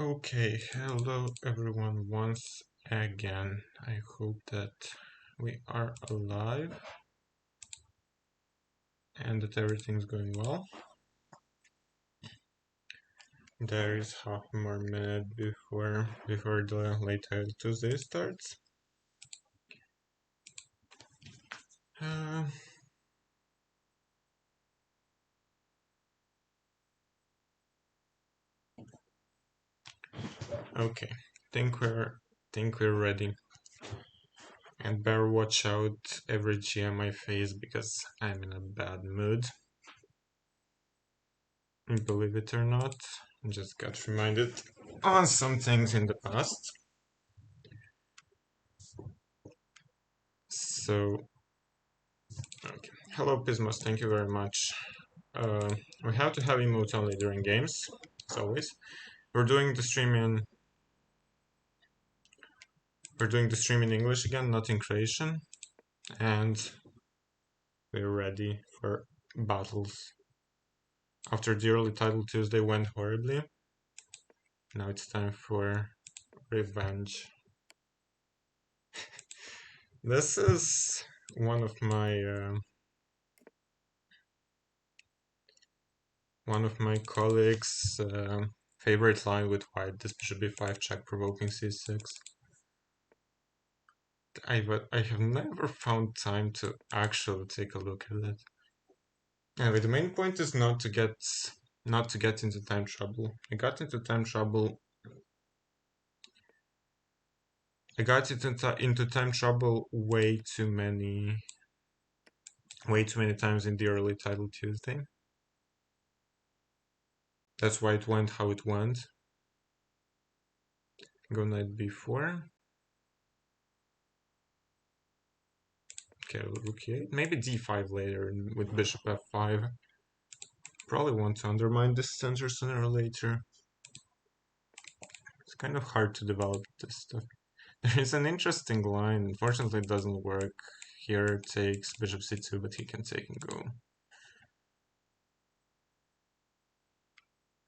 Okay, hello everyone once again. I hope that we are alive and that everything's going well. There is half more minute before the late Tuesday starts. Uh, okay, think we're ready. And better watch out every GM I face because I'm in a bad mood. Believe it or not, I just got reminded on some things in the past. So, okay. Hello Pismos, thank you very much. We have to have emote only during games, as always. We're doing the stream in English again, not in Croatian, and we're ready for battles. After the early title Tuesday went horribly, now it's time for revenge. This is one of my colleagues' favorite line with white. This bishop b5 check provoking c6. I have never found time to actually take a look at it. Anyway, the main point is not to get into time trouble. I got into time trouble way too many times in the early title Tuesday. That's why it went how it went. Go knight b4. Okay, rook e8. Maybe d5 later with bishop f5. Probably want to undermine this center sooner or later. It's kind of hard to develop this stuff. There is an interesting line. Unfortunately, it doesn't work. Here takes bishop c2, but he can take and go.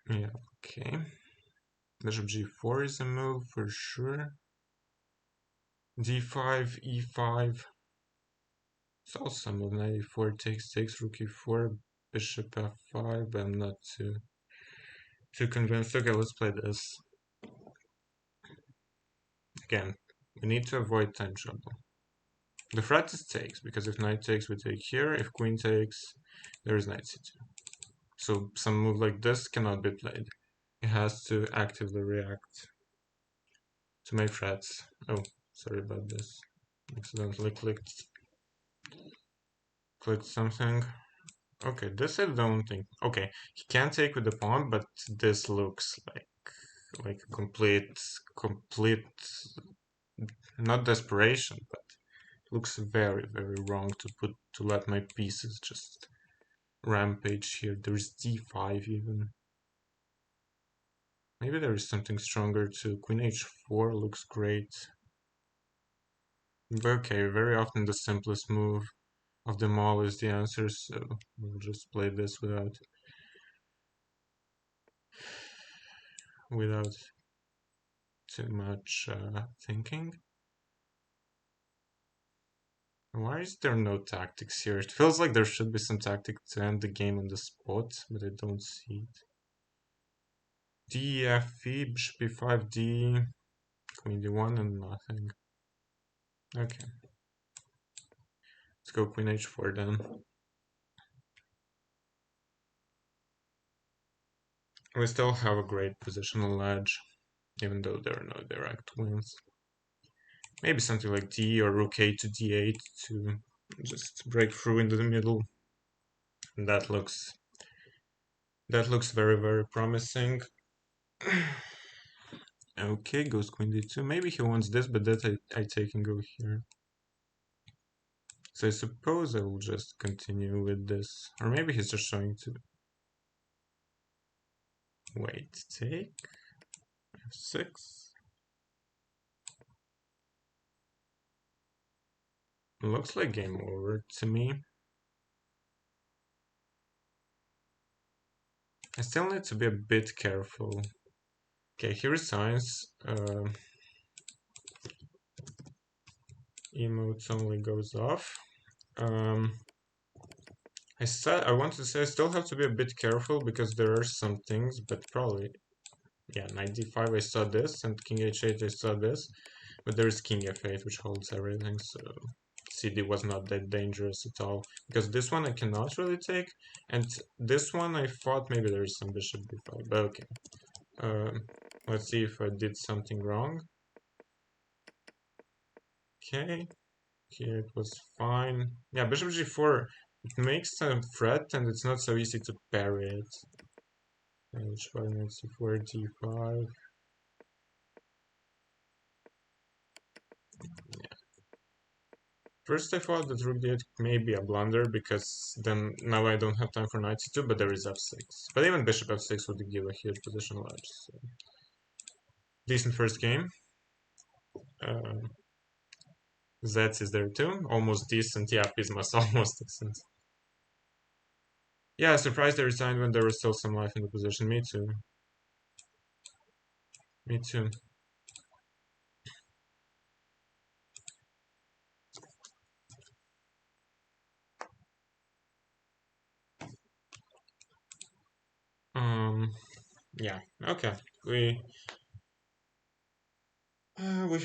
Yeah, okay. Bishop g4 is a move for sure. d5, e5. It's also a move. Knight e4 takes, rook e4, bishop f5, but I'm not too convinced. Okay, let's play this. Again, we need to avoid time trouble. The threat is takes, because if knight takes, we take here. If queen takes, there is knight c2. So some move like this cannot be played. It has to actively react to my threats. Oh, sorry about this. Accidentally clicked something. Okay, this I don't think. Okay, he can take with the pawn, but this looks like a complete, not desperation, but looks very, very wrong to let my pieces just rampage here. There's d5 even. Maybe there is something stronger too. Queen h4 looks great. But okay, very often the simplest move of them all is the answer, so we'll just play this without too much thinking. Why is there no tactics here? It feels like there should be some tactic to end the game on the spot, but I don't see it. D, F, E, bishop b5, D, queen d1, and nothing. Okay. Let's go queen h4 then. We still have a great positional edge, even though there are no direct wins. Maybe something like D or rook a to d8 to just break through into the middle. And that looks That looks very, very promising. Okay, goes queen d2. Maybe he wants this, but that I take and go here. So I suppose I will just continue with this. Or maybe he's just showing to... Wait, take... f6. Looks like game over to me. I still need to be a bit careful. Okay, he resigns. Emotes only goes off. I wanted to say I still have to be a bit careful because there are some things, but probably, yeah, knight d5 I saw this, and king h8 I saw this, but there is king f8 which holds everything, so cd was not that dangerous at all. Because this one I cannot really take, and this one I thought maybe there is some bishop b5, but okay. Let's see if I did something wrong. Okay, here it was fine. Yeah, bishop g4, it makes a threat and it's not so easy to parry it. h5, knight c4, d5. Yeah. First I thought that rook d8 may be a blunder because then now I don't have time for knight c2, but there is f6. But even bishop f6 would give a huge positional edge. So. Decent first game. Zets is there too. Almost decent. Yeah, Pismas almost decent. Yeah, surprised they resigned when there was still some life in the position. Me too. Me too. Yeah. Okay. We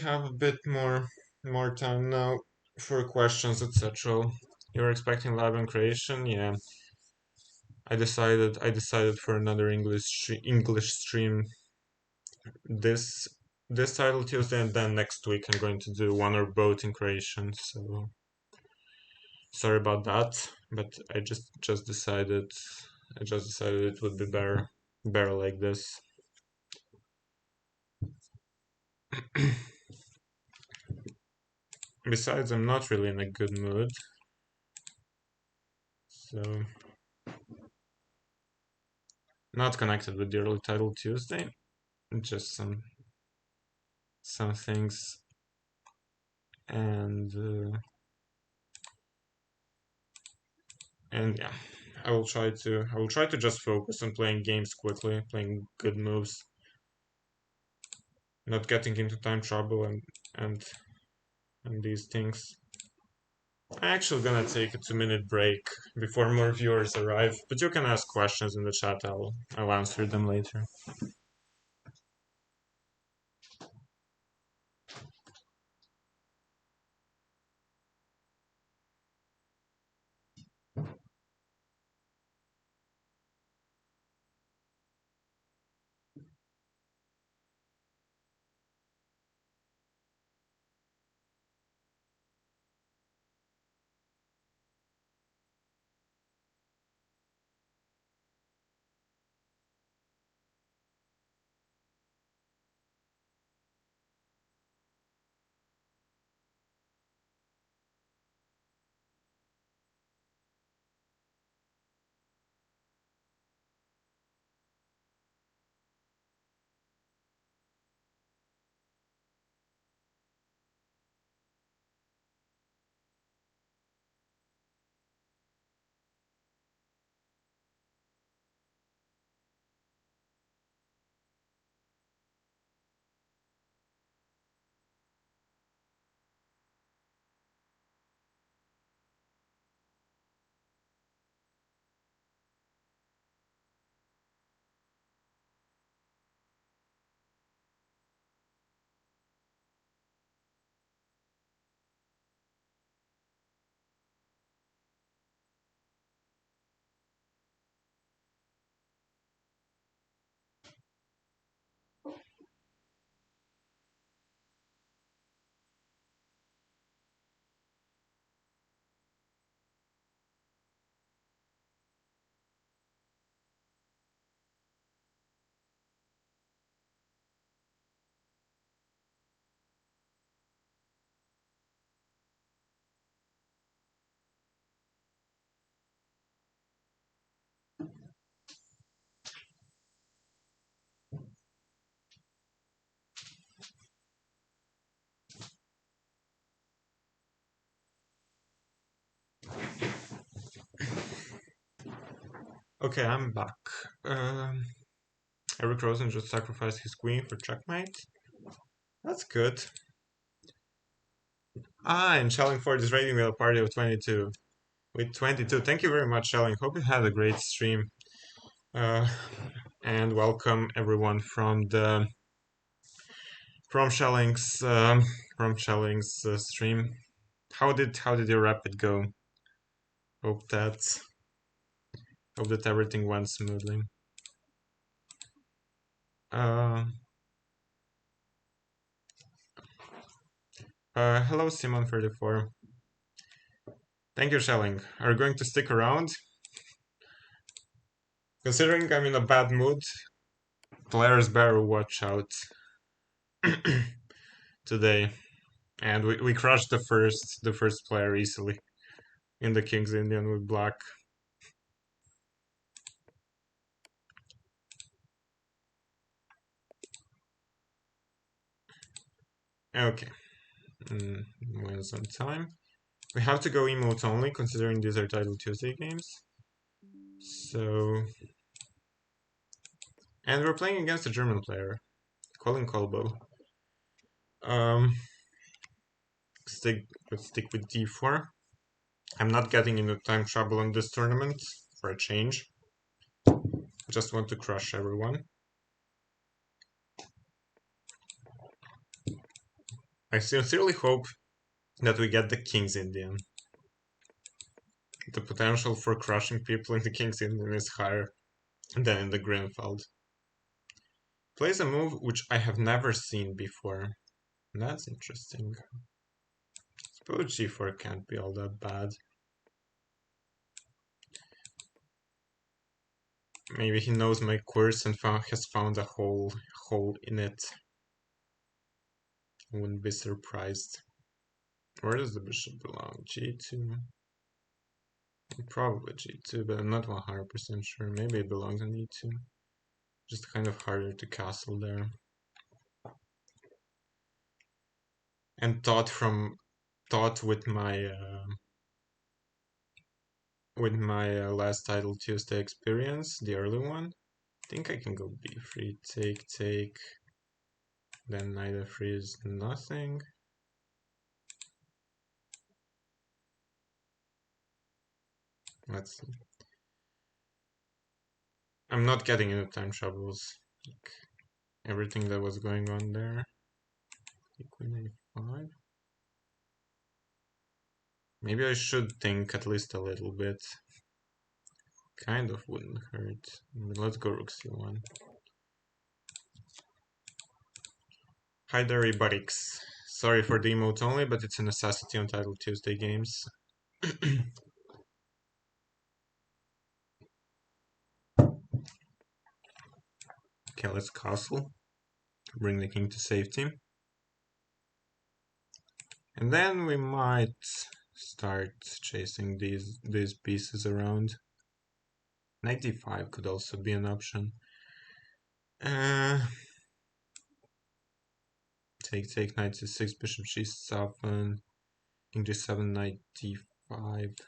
have a bit more time now for questions, etc. You're expecting live in creation? Yeah. I decided for another English stream this title Tuesday, and then next week I'm going to do one or both in creation. So sorry about that, but I just decided it would be better like this. Besides, I'm not really in a good mood, so not connected with the early title Tuesday. Just some things, and yeah, I will try to just focus on playing games quickly, playing good moves, not getting into time trouble and and these things. I'm actually gonna take a 2-minute break before more viewers arrive, but you can ask questions in the chat. I'll answer them later. Okay, I'm back. Eric Rosen just sacrificed his queen for checkmate. That's good. And Shelling Ford is rating with a party of 22. With 22. Thank you very much, Shelling. Hope you had a great stream. And welcome everyone from Shelling's stream. How did your rapid go? Hope that everything went smoothly. Hello, Simon34. Thank you, Shelling. Are you going to stick around? Considering I'm in a bad mood, players better watch out today. And we crushed the first player easily in the King's Indian with black. Okay. Win some time. We have to go emotes only, considering these are Title Tuesday games. So... And we're playing against a German player, Colin Colbow. Let's stick with d4. I'm not getting into time trouble in this tournament, for a change. I just want to crush everyone. I sincerely hope that we get the King's Indian. The potential for crushing people in the King's Indian is higher than in the Greenfeld. Plays a move which I have never seen before. That's interesting. Suppose g4 can't be all that bad. Maybe he knows my course and has found a hole in it. I wouldn't be surprised. Where does the bishop belong? G2? Probably G2, but I'm not 100% sure. Maybe it belongs on E2. Just kind of harder to castle there. And thought with my last Title Tuesday experience, the early one, I think I can go b3, take, then knight f3 is nothing. Let's see. I'm not getting into time troubles. Like everything that was going on there. Queen a5. Maybe I should think at least a little bit. Kind of wouldn't hurt. But let's go rook c1. Hi there, Bardyk. Sorry for the emote only, but it's a necessity on Title Tuesday games. Okay, let's castle. Bring the king to safety. And then we might start chasing these pieces around. Knight d5 could also be an option. Take, knight c6, bishop g7, king g7, knight d5.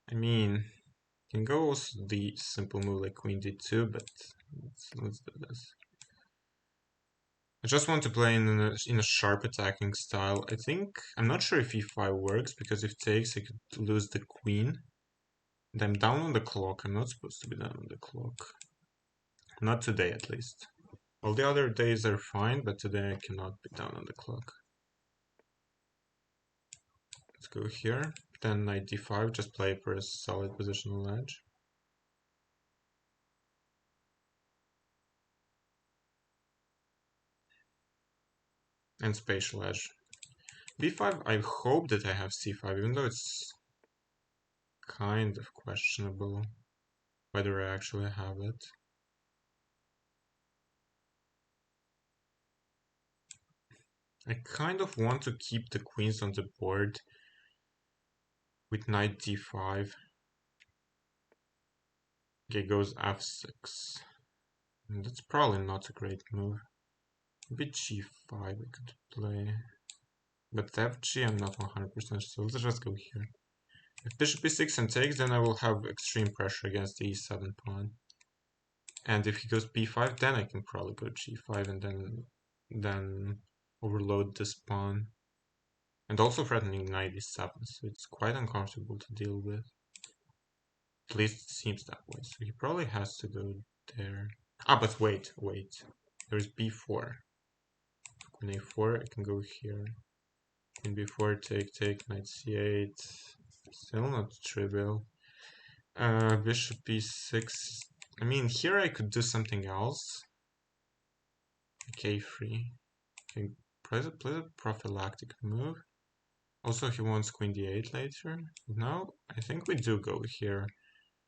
I mean, you can go also the simple move like queen d2, but let's do this. I just want to play in a sharp attacking style. I'm not sure if e5 works, because if takes, I could lose the queen. And I'm down on the clock. I'm not supposed to be down on the clock. Not today, at least. All the other days are fine, but today I cannot be down on the clock. Let's go here. Then knight d5, just play for a solid positional edge. And spatial edge. b5, I hope that I have c5, even though it's kind of questionable whether I actually have it. I kind of want to keep the queens on the board with knight d5. Okay, goes f6. And that's probably not a great move. Maybe g5 I could play. But fg I'm not 100% sure, so let's just go here. If bishop e6 and takes, then I will have extreme pressure against the e7 pawn. And if he goes b5, then I can probably go g5 and then overload this pawn. And also threatening knight e7, so it's quite uncomfortable to deal with. At least it seems that way. So he probably has to go there. Ah, but wait. There's b4. Queen a4, I can go here. Queen b4, take, knight c8. Still not trivial. Bishop b6. I mean, here I could do something else. k3. Okay, play a prophylactic move. Also, he wants queen d8 later. No, I think we do go here.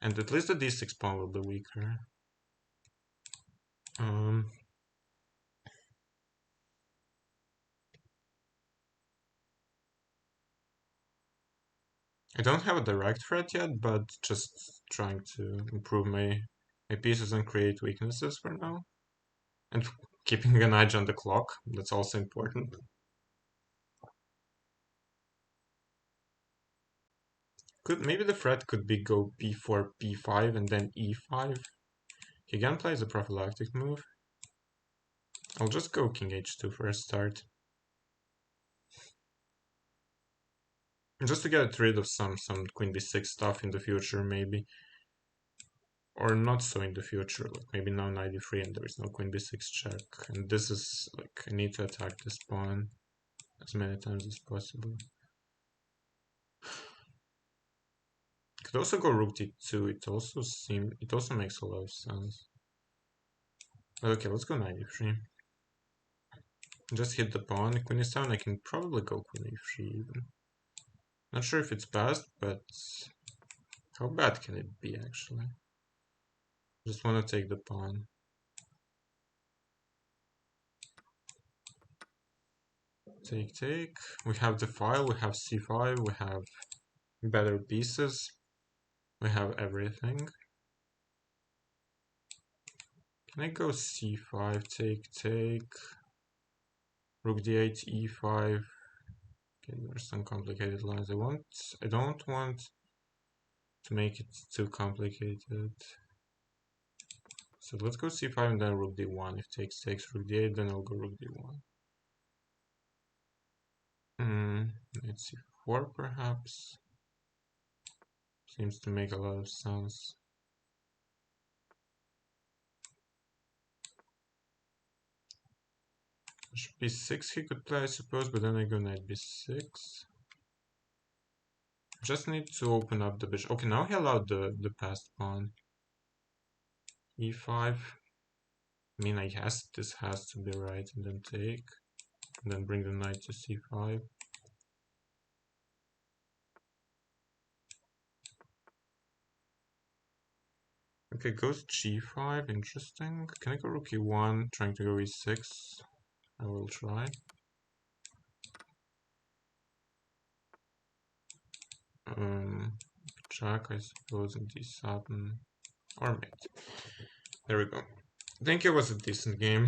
And at least the d6 pawn will be weaker. I don't have a direct threat yet, but just trying to improve my pieces and create weaknesses for now. And keeping an edge on the clock, that's also important. Maybe the threat could be go b4, b5, and then e5. He again plays a prophylactic move. I'll just go king h2 for a start. Just to get rid of some queen b6 stuff in the future, maybe. Or not so in the future, like maybe now knight e3 and there is no queen b6 check. And this is, like, I need to attack this pawn as many times as possible. Could also go rook d2, it also makes a lot of sense. But okay, let's go knight e3. Just hit the pawn, queen e7, I can probably go queen e3 even. Not sure if it's best, but how bad can it be actually? Just want to take the pawn. Take. We have the file, we have c5, we have better pieces. We have everything. Can I go c5, take, rook d8, e5. Okay, there's some complicated lines. I don't want to make it too complicated. So let's go c5 and then rook d1. If takes, rook d8, then I'll go rook d1. Knight c4 perhaps. Seems to make a lot of sense. Bishop b6 he could play, I suppose, but then I go knight b6. Just need to open up the bishop. Okay, now he allowed the passed pawn. e5. I mean, this has to be right, and then take. And then bring the knight to c5. Okay, goes g5, interesting. Can I go rook e1, trying to go e6? I will try. Check, I suppose, in d7. Or mate. There we go. I think it was a decent game.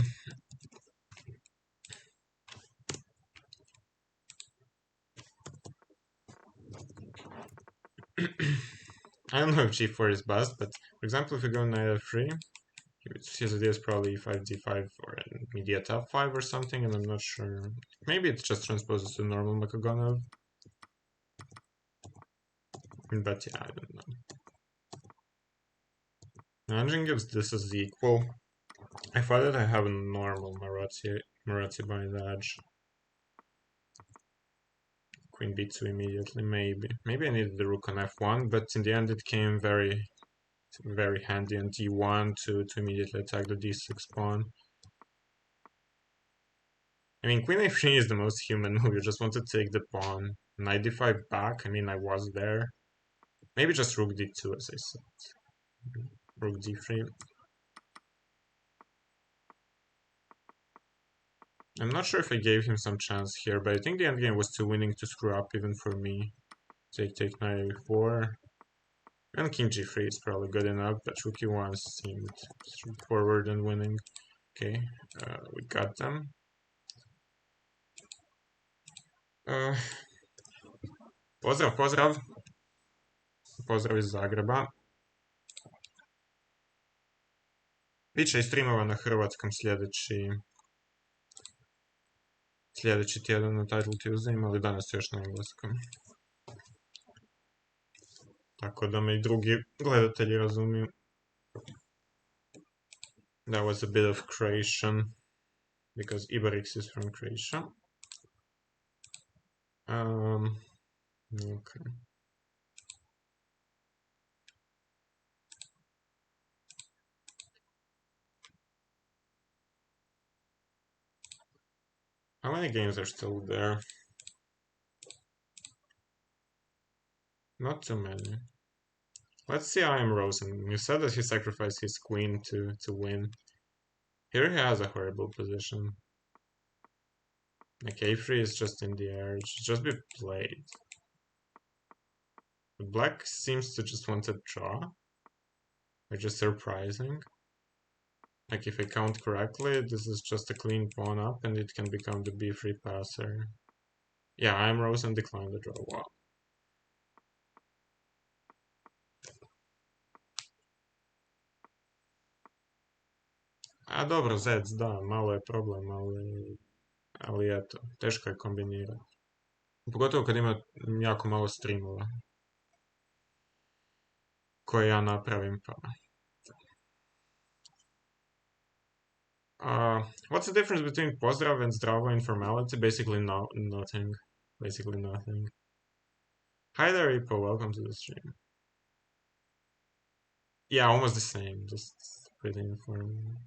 I don't know if g4 is best, but for example, if we go knight f3, his idea is probably e5, d5, or an immediate f5 or something, and I'm not sure. Maybe it just transposes to normal Makogonov. But yeah, I don't know. Managing gives this as equal. I thought that I have a normal Marazzi by the edge. Queen b2 immediately, maybe. Maybe I needed the rook on f1, but in the end it came very handy on d1 to immediately attack the d6 pawn. I mean, queen a3 is the most human move, you just want to take the pawn. Knight d5 back, I mean, I was there. Maybe just rook d2, as I said. Rook d3. I'm not sure if I gave him some chance here, but I think the endgame was too winning to screw up even for me. Take knight a4. And king g3 is probably good enough, but rook e1 seemed straightforward and winning. Okay, we got them. Позdrav. Pozdrav iz Zagreba. Biće i streamova na hrvatskom sljedeći tjedan na Title Tuesday, ali danas još na engleskom. Tako da me i drugi gledatelji razumiju. That was a bit of Croatian, because Ibarix is from Croatia. Okay. How many games are still there? Not too many. Let's see I am Rosen. You said that he sacrificed his queen to win. Here he has a horrible position. Like a3 is just in the air. It should just be played. But black seems to just want to draw, which is surprising. Like if I count correctly, this is just a clean pawn up and it can become the b3 passer. Yeah, I'm Rosen, decline the draw. Wow. A dobro, zec, da, malo je problem, ali eto, teško je kombinirati. Pogotovo kad ima jako malo streamova. Koje ja napravim, pa... What's the difference between pozdrav and zdravo in formality? Basically nothing. Basically nothing. Hi there, Ipo, welcome to the stream. Yeah, almost the same, just pretty informal.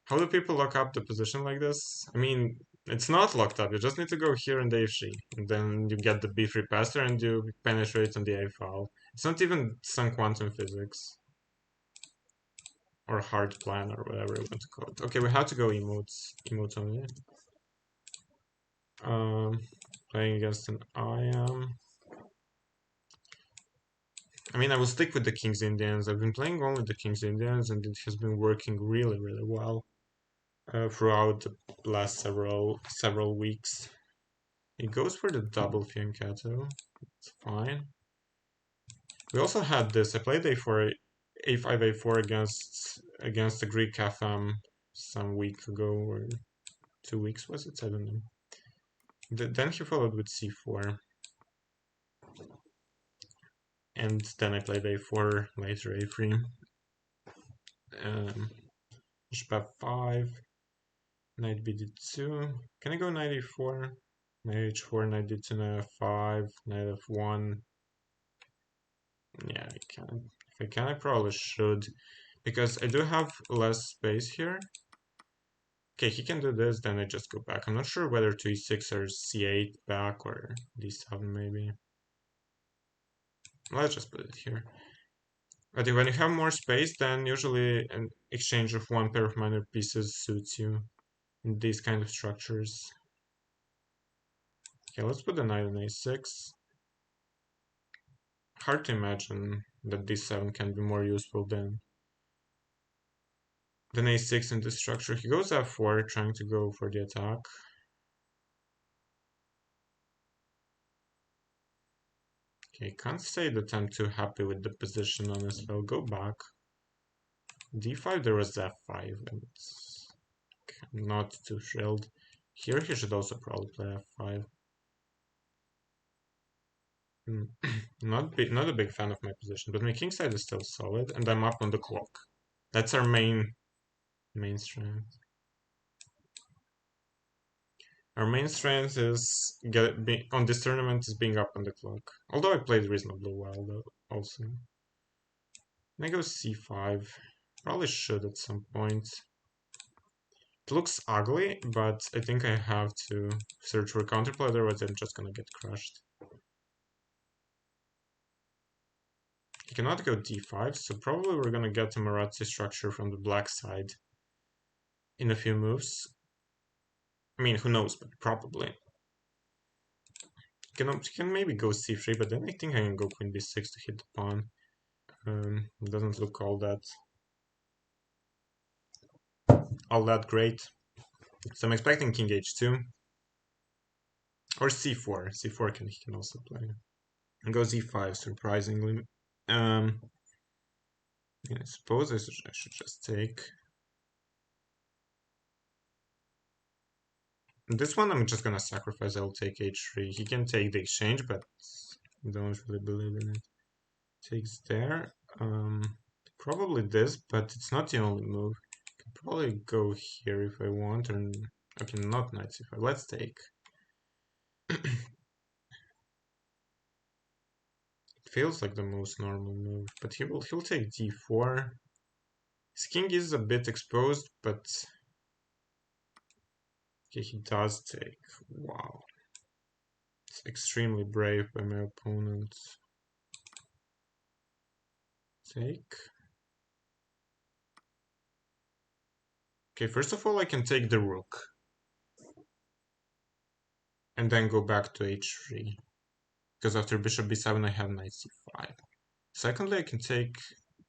How do people lock up the position like this? I mean, it's not locked up, you just need to go here in the a3, and then you get the b3 passer and you penetrate on the a file. It's not even some quantum physics. Or hard plan, or whatever you want to call it. Okay, we have to go emotes only. Playing against an IM. I mean, I will stick with the King's Indians. I've been playing only the King's Indians, and it has been working really, really well throughout the last several weeks. He goes for the double fianchetto. It's fine. We also had this. I played a4, a5, a4 against the Greek Catham some week ago, or 2 weeks was it? I don't know. Then he followed with c4. And then I played a4, later a3. Bishop f5, knight bd2. Can I go knight e4? Knight h4, knight d2, knight f5, knight f1. Yeah, I can. If I can, I probably should. Because I do have less space here. Okay, he can do this, then I just go back. I'm not sure whether to e6 or c8 back, or d7 maybe. Let's just put it here. But when you have more space, then usually an exchange of one pair of minor pieces suits you in these kind of structures. Okay, let's put the knight on a6. Hard to imagine that d7 can be more useful than a6 in this structure. He goes f4, trying to go for the attack. Okay, can't say that I'm too happy with the position, honestly. I'll go back. d5, there was f5, and I'm not too thrilled. Here he should also probably play f5. Not a big fan of my position, but my king side is still solid, and I'm up on the clock. That's our main strength. Our main strength is on this tournament is being up on the clock. Although I played reasonably well though, also. And I go c5. Probably should at some point. It looks ugly, but I think I have to search for counterplay, otherwise I'm just gonna get crushed. He cannot go d5, so probably we're gonna get a Marazzi structure from the black side in a few moves. I mean, who knows, but probably. He can maybe go c3, but then I think I can go queen b6 to hit the pawn. It doesn't look all that great. So I'm expecting king h2. Or c4. c4 he can also play. And go z5, surprisingly. I suppose I should just take. This one I'm just gonna sacrifice. I'll take h3. He can take the exchange, but I don't really believe in it. Takes there. Probably this, but it's not the only move. I can probably go here if I want, and okay, not knight c5. Let's take. It feels like the most normal move, but he'll take d4. His king is a bit exposed, but okay, he does take. Wow, it's extremely brave by my opponent. Take. Okay, first of all, I can take the rook. And then go back to h3. Because after bishop b7, I have knight c5. Secondly, I can take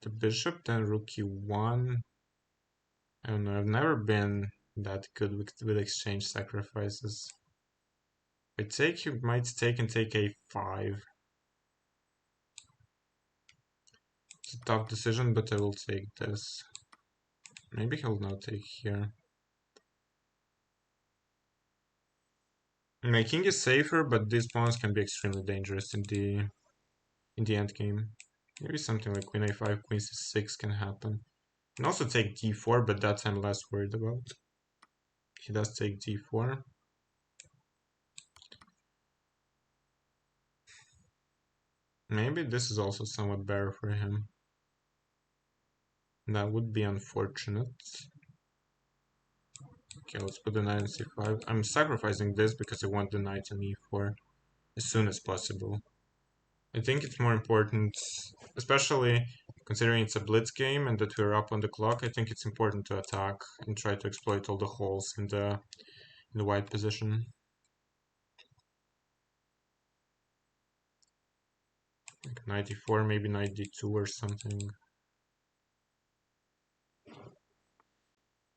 the bishop, then rook e1. I don't know, I've never been that good with exchange sacrifices. If I take, he might take and take a5. It's a tough decision, but I will take this. Maybe he'll not take here. My king is safer, but these pawns can be extremely dangerous in the endgame. Maybe something like queen a5, queen c6 can happen. Can also take d4, but that I'm less worried about. He does take d4. Maybe this is also somewhat better for him. That would be unfortunate. Okay, let's put the knight on c5. I'm sacrificing this because I want the knight on e4 as soon as possible. I think it's more important, especially considering it's a blitz game and that we're up on the clock. I think it's important to attack and try to exploit all the holes in the white position. Like knight e4, maybe knight d2 or something.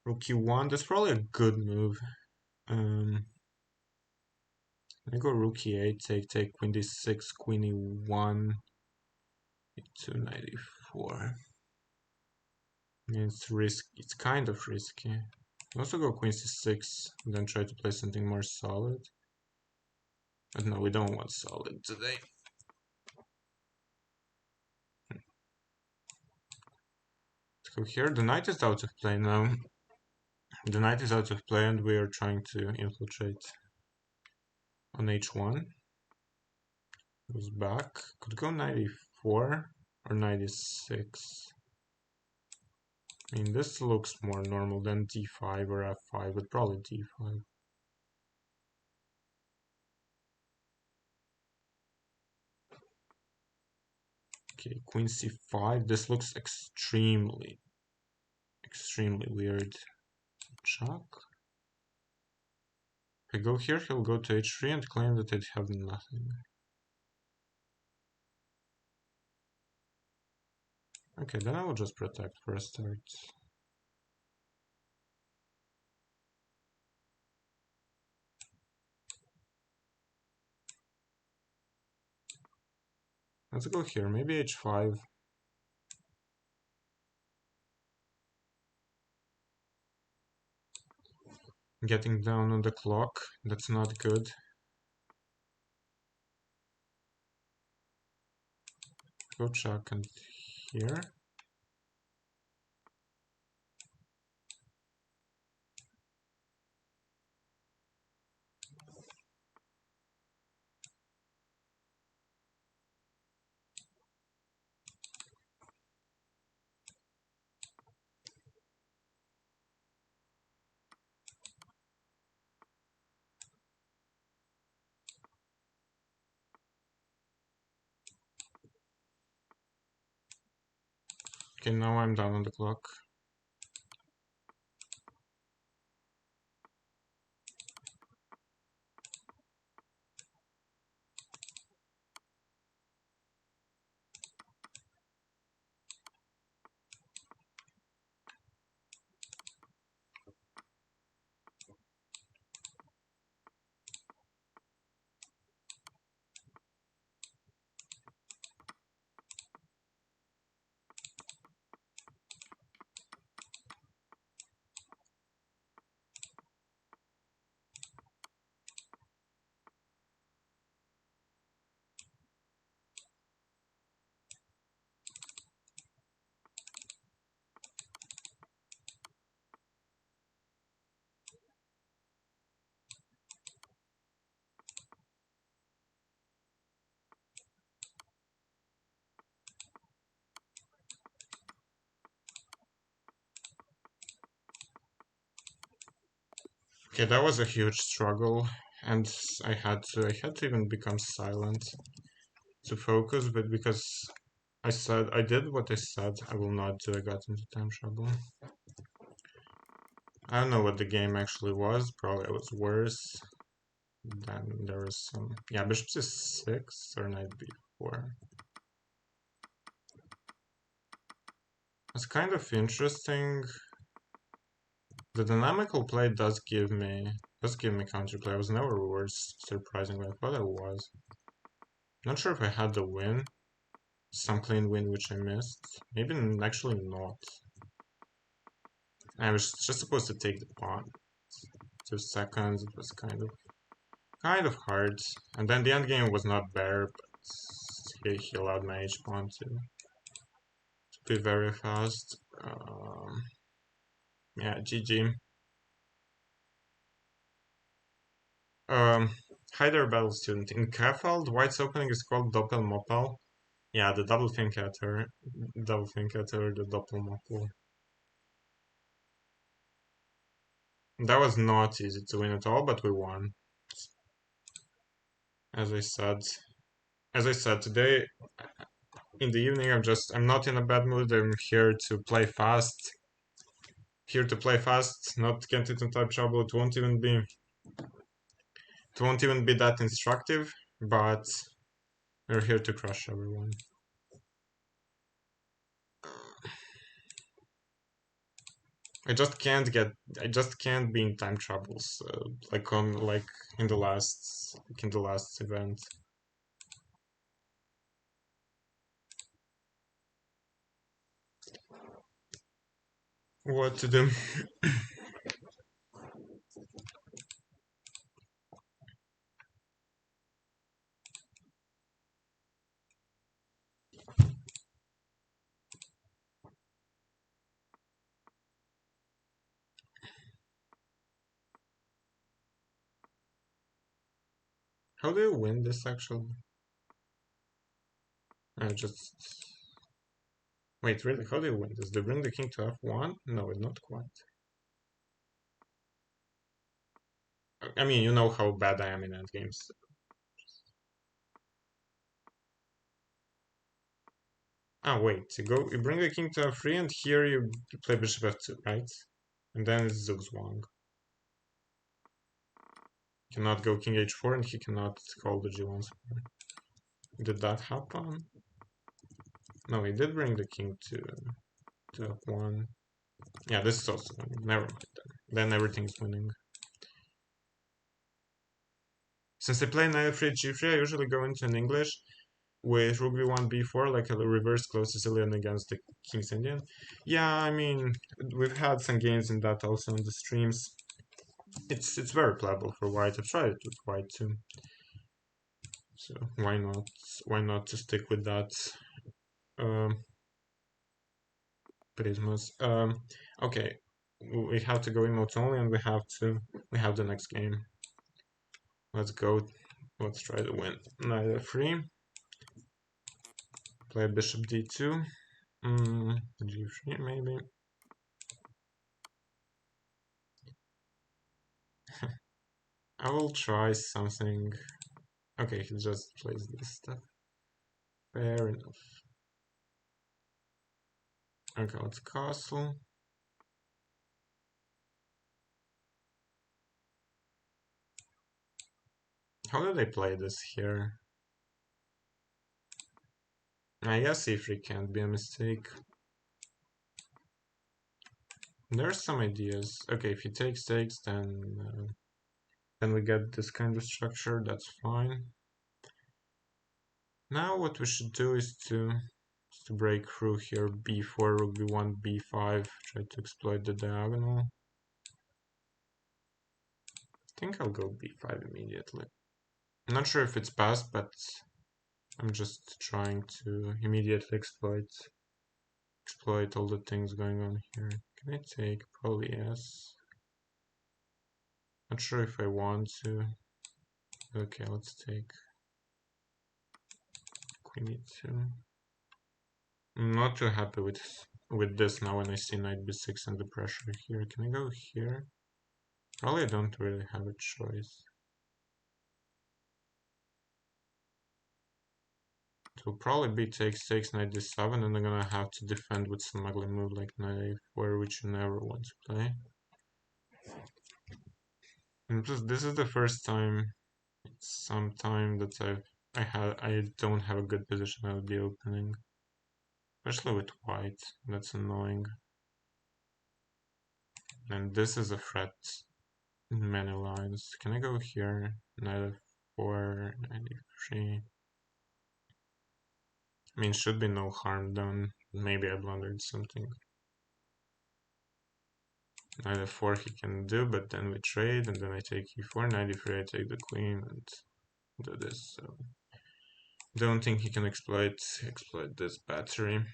Rook e1, that's probably a good move. I go rook e8, take queen d6, queen e1, e2, knight e4. It's risky. It's kind of risky. I also go queen c6, and then try to play something more solid. But no, we don't want solid today. Let's go here. The knight is out of play now. The knight is out of play, and we are trying to infiltrate on h1. Goes back. Could go knight e4 or knight e6. I mean, this looks more normal than d5 or f5, but probably d5. Okay, queen c5. This looks extremely weird. Check. If I go here, he'll go to h3 and claim that I have nothing. Okay, then I will just protect for a start. Let's go here, maybe h5. Getting down on the clock, that's not good. Go check and here. Okay, now I'm down on the clock. Okay, that was a huge struggle, and I had to even become silent to focus, but because I did what I said I will not do, I got into time trouble. I don't know what the game actually was, probably it was worse. Then there was some, yeah, bishop c6 or knight b4. It's kind of interesting. The dynamical play does give me counterplay. I was never worse, surprisingly. I thought I was. Not sure if I had the win. Some clean win which I missed. Maybe actually not. I was just supposed to take the pawn. 2 seconds, it was kind of hard. And then the end game was not bare, but he allowed my h pawn to be very fast. Yeah, GG. Hi there, battle student. In Krefeld, White's opening is called Doppelmoppel. Yeah, the double Finketter, the Doppelmoppel. That was not easy to win at all, but we won. As I said today in the evening, I'm not in a bad mood. I'm here to play fast. Not get into type trouble. It won't even be that instructive, but we're here to crush everyone. I just can't be in time troubles like in the last event. What to do? How do you win this actually? I just wait, really? How do you win this? They bring the king to f1? No, not quite. I mean, you know how bad I am in endgames. Ah, wait. You bring the king to f3, and here you play bishop f2, right? And then it's Zugzwang. Cannot go king h4, and he cannot call the g1 square. Did that happen? No, he did bring the king to f1. Yeah, this is also winning. Never mind then. Then everything's winning. Since I play knight f3 g3, I usually go into an English with rook b1 b4, like a reverse close Sicilian against the king's Indian. Yeah, I mean, we've had some games in that also on the streams. It's very playable for white. I've tried it with white too. So why not? Why not to stick with that? Prismas. Okay, we have to go emotes only, and we have the next game. Let's go. Let's try to win. Knight f3. Play bishop d2. G3 maybe. I will try something. Okay, he just plays this stuff. Fair enough. Okay, let's castle. How do they play this here? I guess e3 can't be a mistake. There's some ideas. Okay, if he takes, then we get this kind of structure. That's fine. Now what we should do is to break through here. b4, rook b1, b5. Try to exploit the diagonal. I think I'll go b5 immediately. I'm not sure if it's passed, but I'm just trying to immediately exploit all the things going on here. Can I take? Probably yes. Not sure if I want to. Okay, let's take queen e2. I'm not too happy with this now when I see knight b6 and the pressure here. Can I go here? Probably I don't really have a choice. It will probably be takes knight d7, and I'm gonna have to defend with some ugly move like knight a4, which you never want to play. And this is the first time, some time that I don't have a good position out of the opening, especially with white. That's annoying. And this is a threat in many lines. Can I go here? Knight f4, knight e3. I mean, should be no harm done. Maybe I blundered something. Knight f4 he can do, but then we trade, and then I take e4, knight e3, I take the queen, and do this. So don't think he can exploit this battery.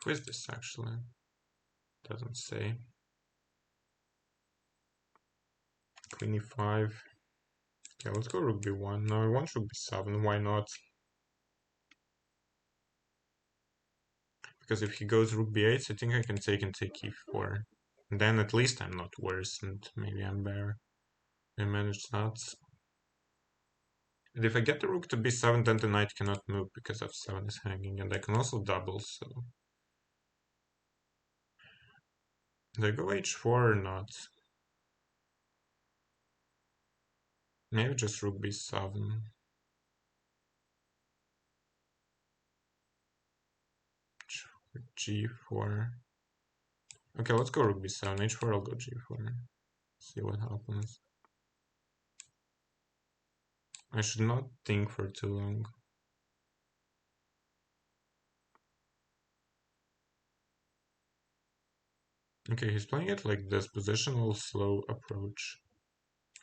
Who is this actually? Doesn't say. Queen e5. Okay, let's go rook b1. No, I want rook b7. Why not? Because if he goes rook b8, I think I can take and take e4. And then at least I'm not worse, and maybe I'm better. I managed that. And if I get the rook to b7, then the knight cannot move because f7 is hanging, and I can also double, so... Do I go h4 or not? Maybe just rook b7. g4. Okay, let's go rook b7. h4, I'll go g4. See what happens. I should not think for too long. Okay, he's playing it like this, positional slow approach.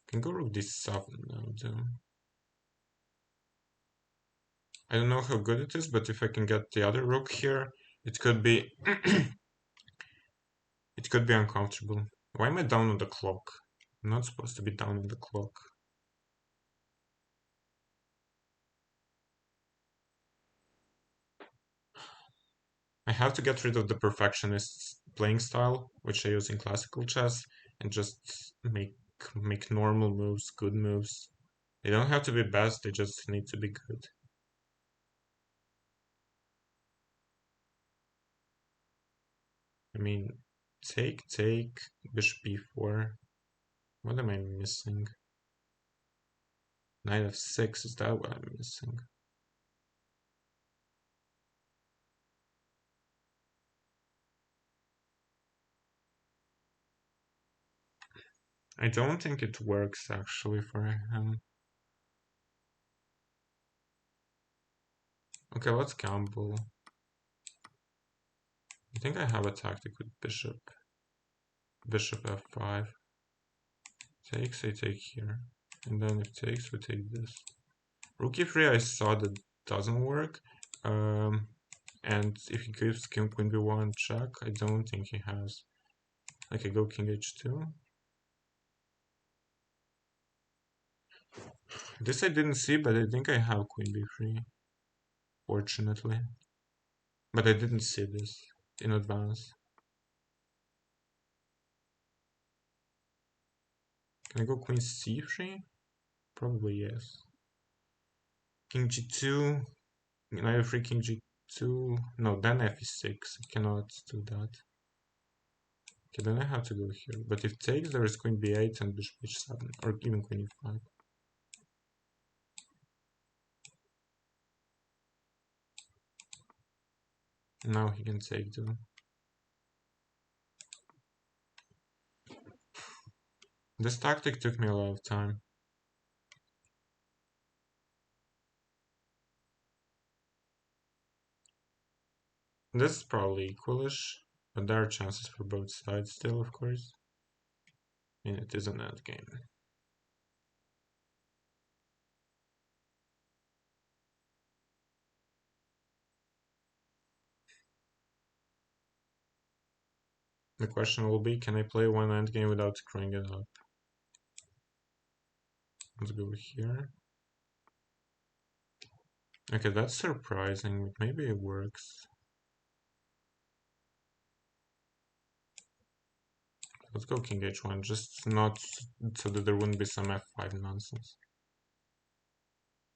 Can go rook d7 now, though. I don't know how good it is, but if I can get the other rook here, it could be it could be uncomfortable. Why am I down on the clock? I'm not supposed to be down on the clock. I have to get rid of the perfectionist playing style, which I use in classical chess, and just make normal moves, good moves. They don't have to be best, they just need to be good. I mean, take, bishop b4. What am I missing? Knight f6, is that what I'm missing? I don't think it works actually for him. Okay, let's gamble. I think I have a tactic with bishop. Bishop f5. Takes, I take here. And then if takes, we take this. Rook e3 I saw that doesn't work. And if he gives king queen b1 check, I don't think he has. Like I go king h2. This I didn't see, but I think I have queen b3. Fortunately. But I didn't see this in advance. Can I go queen c3? Probably yes. King g2. Knight f3, king g2. No, then f6. I cannot do that. Okay, then I have to go here. But if takes, there is queen b8 and bishop h7, or even queen e5. Now he can take too. This tactic took me a lot of time. This is probably equalish, but there are chances for both sides still, of course. And it is an endgame. The question will be, can I play one endgame without screwing it up? Let's go here. Okay, that's surprising, but maybe it works. Let's go king h1, just not so that there wouldn't be some f5 nonsense.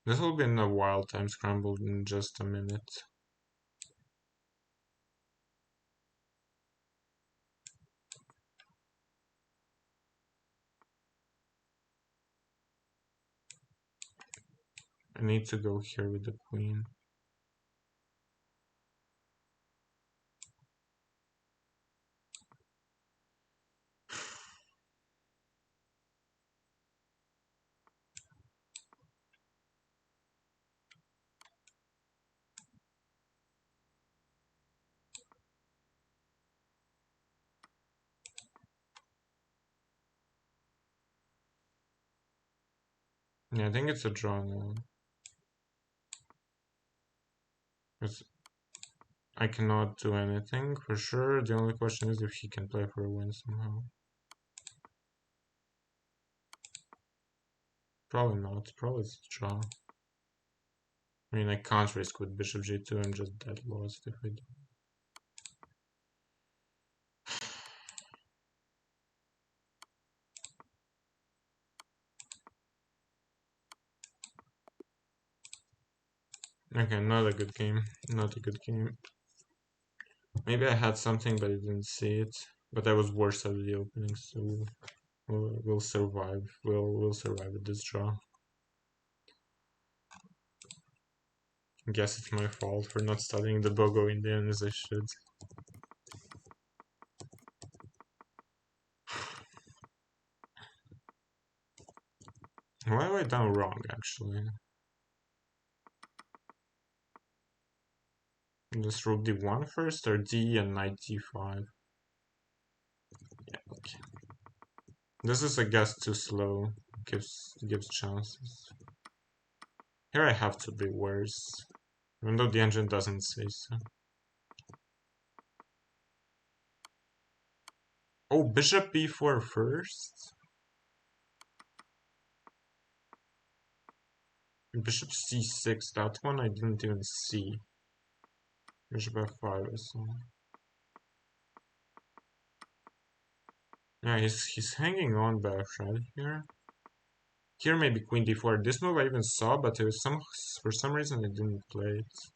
This will be in a wild time scramble in just a minute. I need to go here with the queen. Yeah, I think it's a draw now. I cannot do anything for sure. The only question is if he can play for a win somehow. Probably not. Probably it's a draw. I mean, I can't risk with bishop g2. I'm just dead lost if I do. Okay, not a good game. Not a good game. Maybe I had something, but I didn't see it. But I was worse at the opening, so we'll survive. We'll survive with this draw. I guess it's my fault for not studying the Bogo-Indian as I should. Why have I done wrong, actually? Just rook d1 first, or d and knight d5? Yeah, okay. This is, I guess, too slow. Gives chances. Here I have to be worse, even though the engine doesn't say so. Oh, bishop b4 first? Bishop c6, that one I didn't even see. Bishop f5 or something. Yeah, he's hanging on by a thread here. Here maybe queen d4. This move I even saw, but it was for some reason I didn't play it.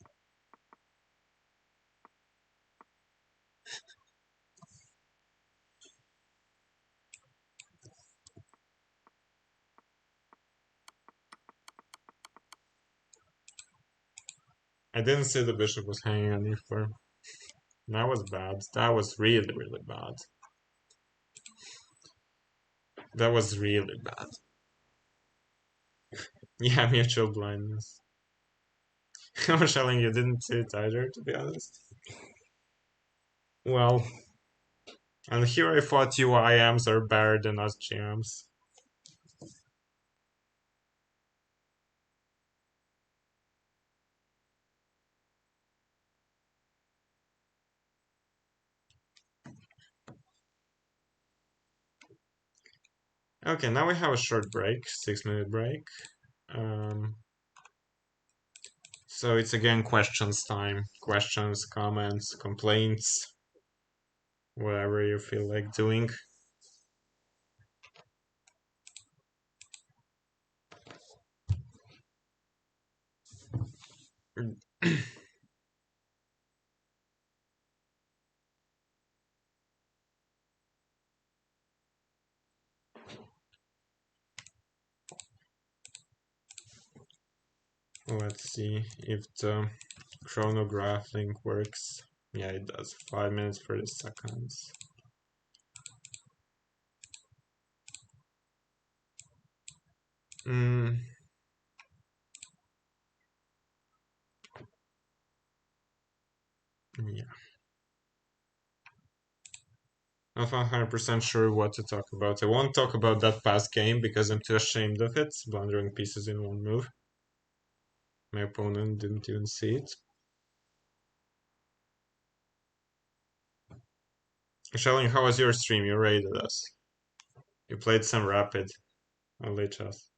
I didn't see the bishop was hanging on e4. That was bad. That was really, really bad. That was really bad. Yeah, mutual blindness. I was telling you didn't see it either, to be honest. Well, and here I thought you IMs are better than us GMs. Okay, now we have a short break, 6-minute break. So it's again questions time. Questions, comments, complaints, whatever you feel like doing. Let's see if the chronograph link works. Yeah, it does. 5 minutes 30 seconds. Yeah. Not 100% sure what to talk about. I won't talk about that past game because I'm too ashamed of it, blundering pieces in one move. My opponent didn't even see it. Shelling, how was your stream? You raided us. You played some Rapid on late chess.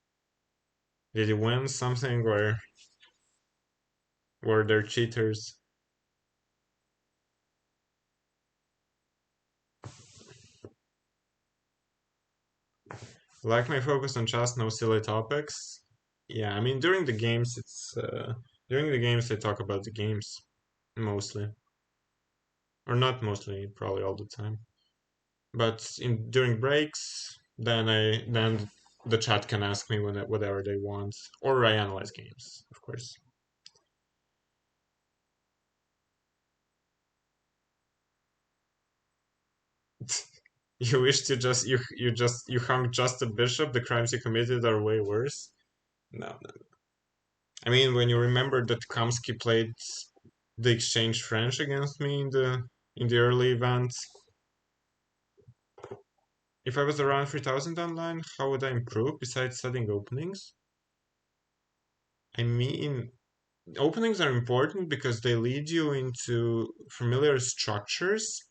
Did you win something or were there cheaters? Like my focus on chess, no silly topics. Yeah, I mean during the games, during the games I talk about the games mostly, or not mostly, probably all the time. But during breaks, then the chat can ask me whatever they want, or I analyze games, of course. You wish to you hung just a bishop. The crimes you committed are way worse. No, no. I mean, when you remember that Kamsky played the exchange French against me in the early events, if I was around 3000 online, how would I improve besides studying openings? I mean, openings are important because they lead you into familiar structures,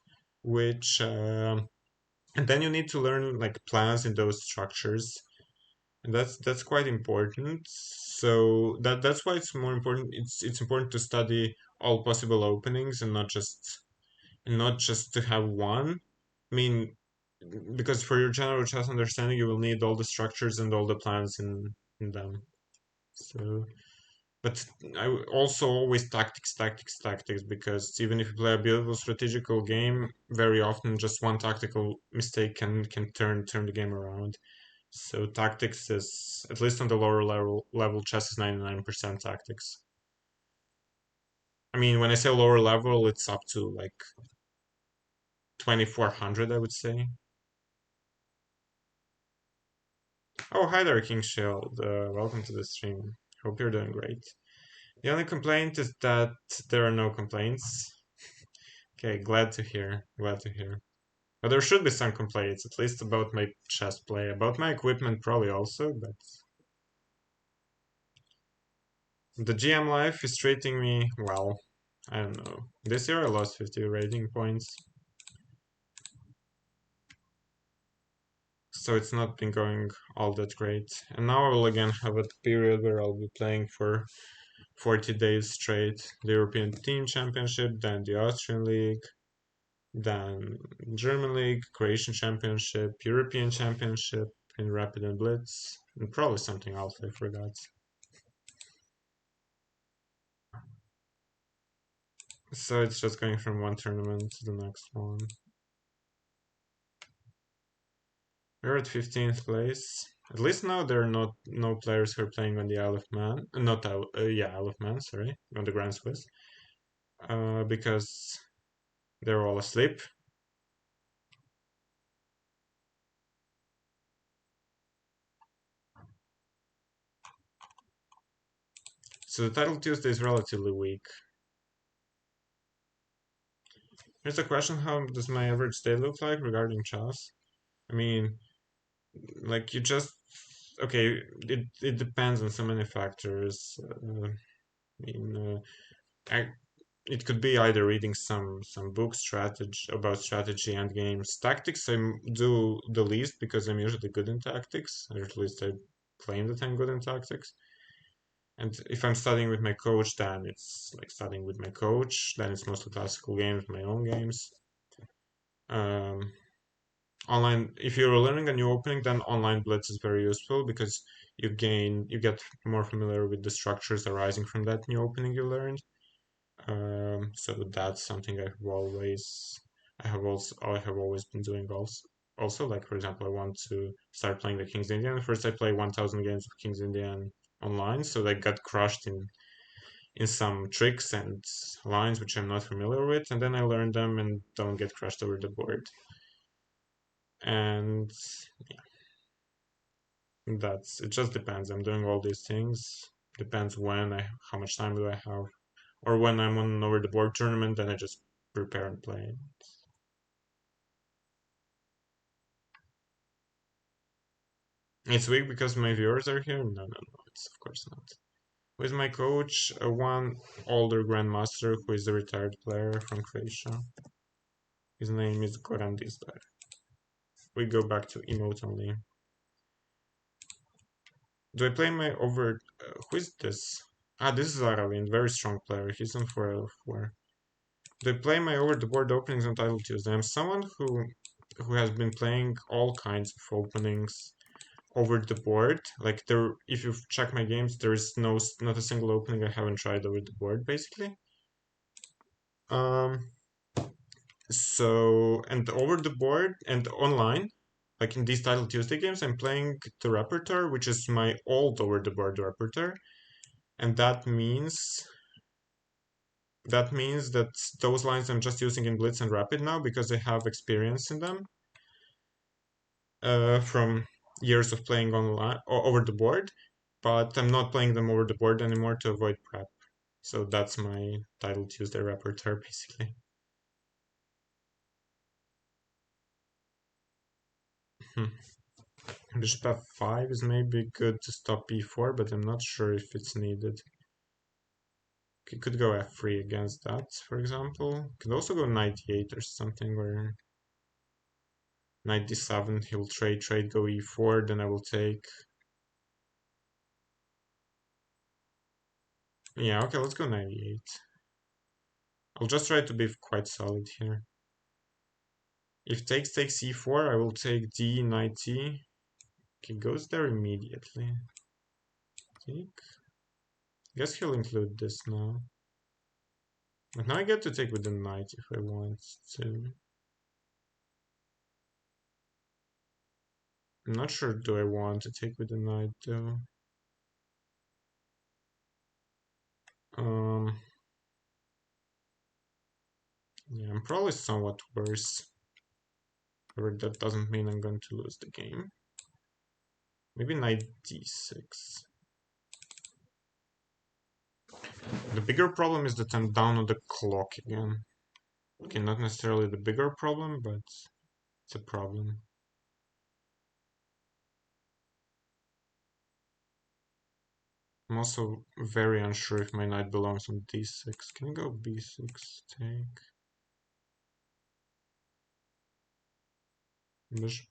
which and then you need to learn like plans in those structures, and that's quite important. So that's why it's more important. It's important to study all possible openings and not just to have one. I mean, because for your general chess understanding, you will need all the structures and all the plans in them. So, but I also always tactics, because even if you play a beautiful strategical game, very often just one tactical mistake can turn the game around. So tactics is, at least on the lower level chess is 99% tactics. I mean, when I say lower level, it's up to like 2400, I would say. Oh, hi there, King Shield. Welcome to the stream. Hope you're doing great. The only complaint is that there are no complaints. Okay, glad to hear. Glad to hear. But there should be some complaints, at least about my chess play. About my equipment, probably also, but the GM life is treating me well. I don't know. This year I lost 50 rating points. So it's not been going all that great. And now I will again have a period where I'll be playing for 40 days straight. The European Team Championship, then the Austrian League, then German League, Croatian Championship, European Championship in Rapid and Blitz, and probably something else I forgot. So it's just going from one tournament to the next one. We're at 15th place. At least now there are no players who are playing on the Isle of Man. Not Isle of Man, sorry, on the Grand Swiss. Because they're all asleep. So the title Tuesday is relatively weak. Here's a question: how does my average day look like regarding chess? I mean, like you just okay. It depends on so many factors. I mean, it could be either reading some books strategy about strategy and games. Tactics I do the least because I'm usually good in tactics, or at least I claim that I'm good in tactics. And if I'm studying with my coach, then it's like studying with my coach. Then it's mostly classical games, my own games. Um, Online, if you're learning a new opening, then online blitz is very useful because you get more familiar with the structures arising from that new opening you learned. So that's something I have always been doing also, like for example, I want to start playing the King's Indian. First I play 1000 games of King's Indian online, so I got crushed in some tricks and lines which I'm not familiar with, and then I learn them and don't get crushed over the board. And that's it just depends. I'm doing all these things. Depends how much time do I have. Or when I'm on an over the board tournament, then I just prepare and play. It's weak because my viewers are here? No, it's of course not. With my coach, one older grandmaster who is a retired player from Croatia. His name is Goran Dizdar. We go back to emote only. Do I play my over... who is this? Ah, this is Aravindh, very strong player. He's on 4L4. Do I play my over the board openings on Title Tuesday? I'm someone who has been playing all kinds of openings over the board. Like there, if you check my games, there's not a single opening I haven't tried over the board, basically. So, and over the board and online, like in these Title Tuesday games, I'm playing the repertoire, which is my old over the board repertoire, and that those lines I'm just using in Blitz and Rapid now because I have experience in them from years of playing online over the board, but I'm not playing them over the board anymore to avoid prep. So that's my Title Tuesday repertoire basically. Bishop f5 is maybe good to stop b4, but I'm not sure if it's needed. He could go f3 against that, for example. Could also go knight d8 or something, or knight d7, he'll trade, go e4, then I will take. Yeah, okay, let's go knight e8. I'll just try to be quite solid here. If takes e4, I will take d, knight t. He goes there immediately. Take. Guess he'll include this now. But now I get to take with the knight if I want to. I'm not sure do I want to take with the knight though. Yeah, I'm probably somewhat worse. However, that doesn't mean I'm going to lose the game. Maybe knight d6. The bigger problem is that I'm down on the clock again. Okay, not necessarily the bigger problem, but it's a problem. I'm also very unsure if my knight belongs on d6. Can you go b6? Take. Bishop.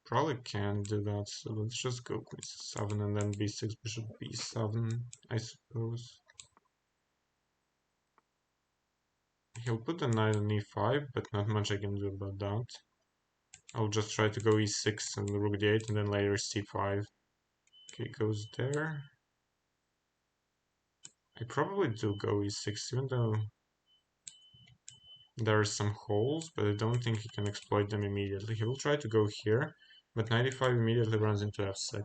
Probably can't do that, so let's just go queen c7 and then b6, bishop b7, I suppose. He'll put the knight on e5, but not much I can do about that. I'll just try to go e6 and rook d8 and then later c5. Okay, goes there. I probably do go e6, even though there are some holes, but I don't think he can exploit them immediately. He will try to go here, but knight e5 immediately runs into f6.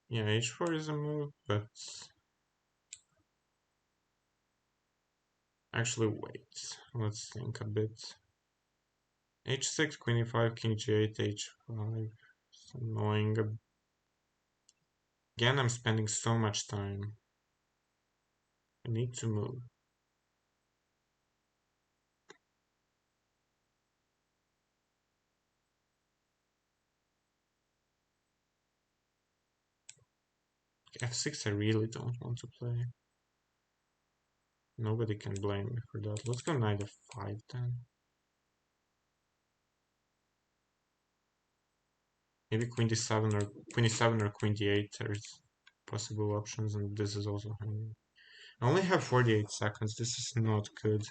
Yeah, h4 is a move, but... Actually, wait. Let's think a bit. h6, queen e5, king g8, h5. It's annoying. Again, I'm spending so much time. I need to move. f6 I really don't want to play. Nobody can blame me for that. Let's go knight f5 then. Maybe queen d7 or queen d8. There's possible options, and this is also hanging. I only have 48 seconds. This is not good.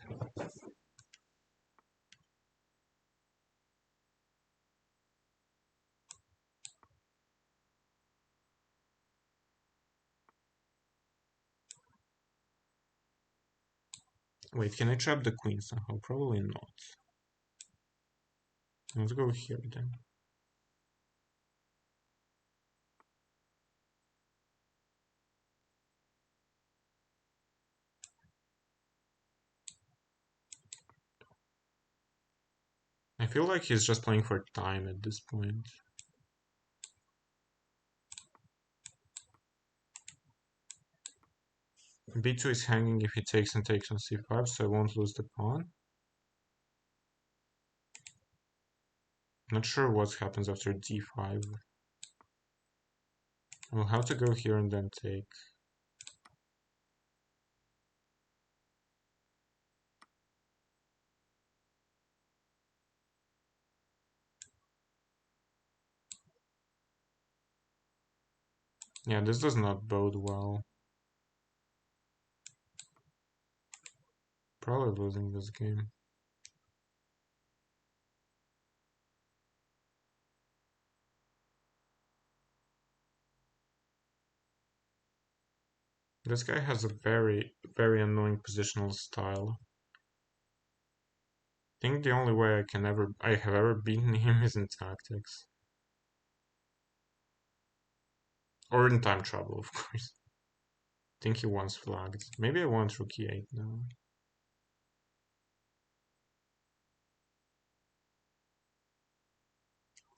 Wait, can I trap the queen somehow? Probably not. Let's go here then. I feel like he's just playing for time at this point. b2 is hanging if he takes and takes on c5, so I won't lose the pawn. Not sure what happens after d5. I'll have to go here and then take. Yeah, this does not bode well. Probably losing this game. This guy has a very, very annoying positional style. I think the only way I have ever beaten him is in tactics. Or in time trouble, of course. I think he once flagged. Maybe I want rook e8 now.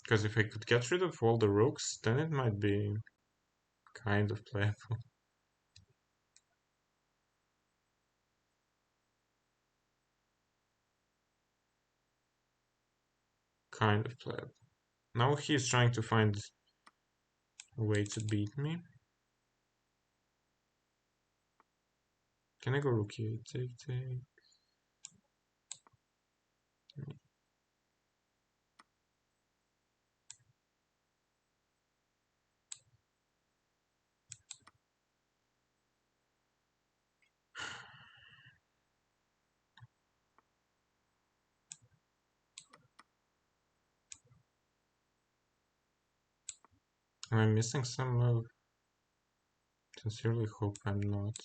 Because if I could get rid of all the rooks, then it might be kind of playable. Kind of playable. Now he's trying to find a way to beat me. Can I go rook e8, take? Am I missing some move? Sincerely hope I'm not.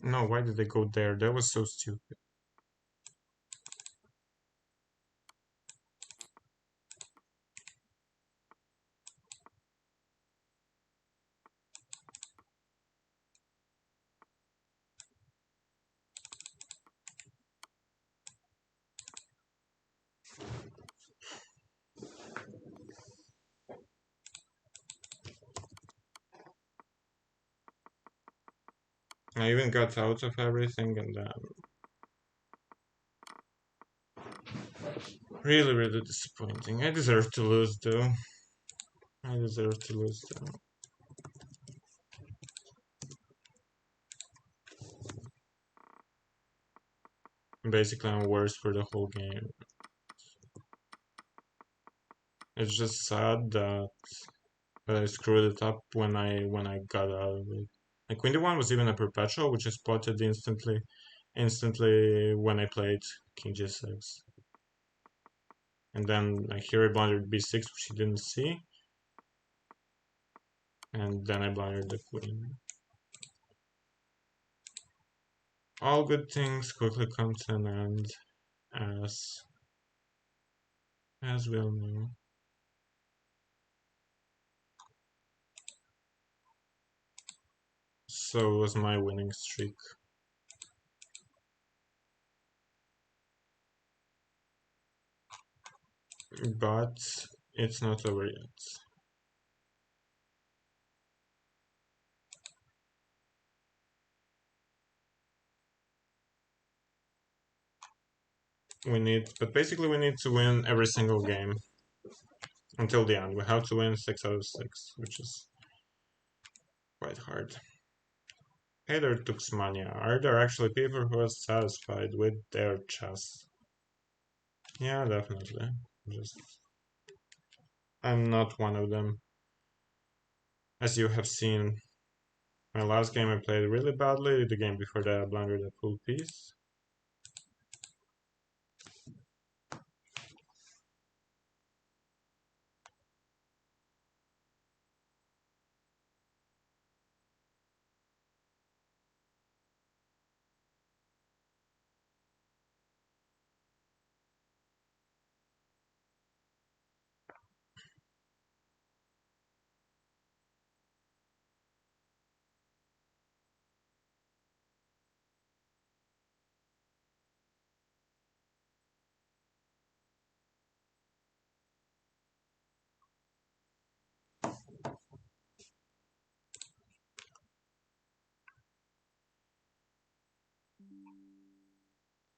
No, why did they go there? That was so stupid. I even got out of everything and really, really disappointing. I deserve to lose though. I deserve to lose though. Basically, I'm worse for the whole game. It's just sad that I screwed it up when I got out of it. Like Queen d1 was even a perpetual, which is spotted instantly when I played King g6. And then here I blundered b6, which he didn't see. And then I blundered the queen. All good things quickly come to an end, as we all know. So was my winning streak. But it's not over yet. But basically we need to win every single game until the end. We have to win 6 out of 6, which is quite hard. Hey there, Tuxmania. Are there actually people who are satisfied with their chess? Yeah, definitely. I'm not one of them. As you have seen, my last game I played really badly. The game before that I blundered a full piece.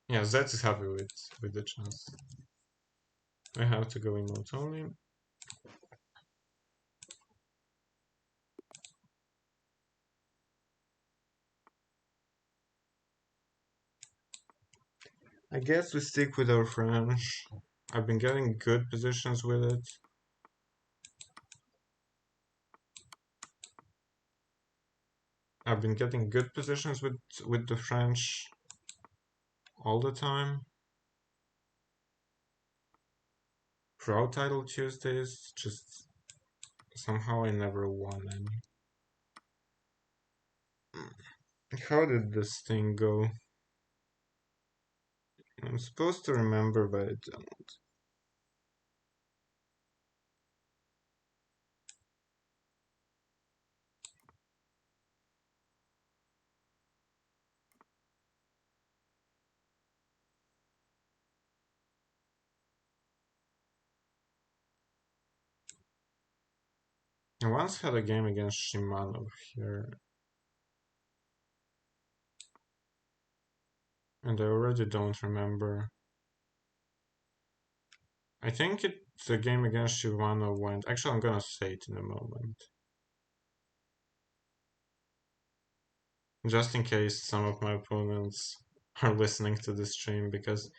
Yeah, Z is happy with the chance. I have to go emote only. I guess we stick with our French. I've been getting good positions with it. I've been getting good positions with the French all the time. Throughout Title Tuesdays, just somehow I never won any. How did this thing go? I'm supposed to remember, but I don't. I once had a game against Shimanov here, and I already don't remember. I think the game against Shimanov went. Actually, I'm gonna say it in a moment, just in case some of my opponents are listening to this stream, because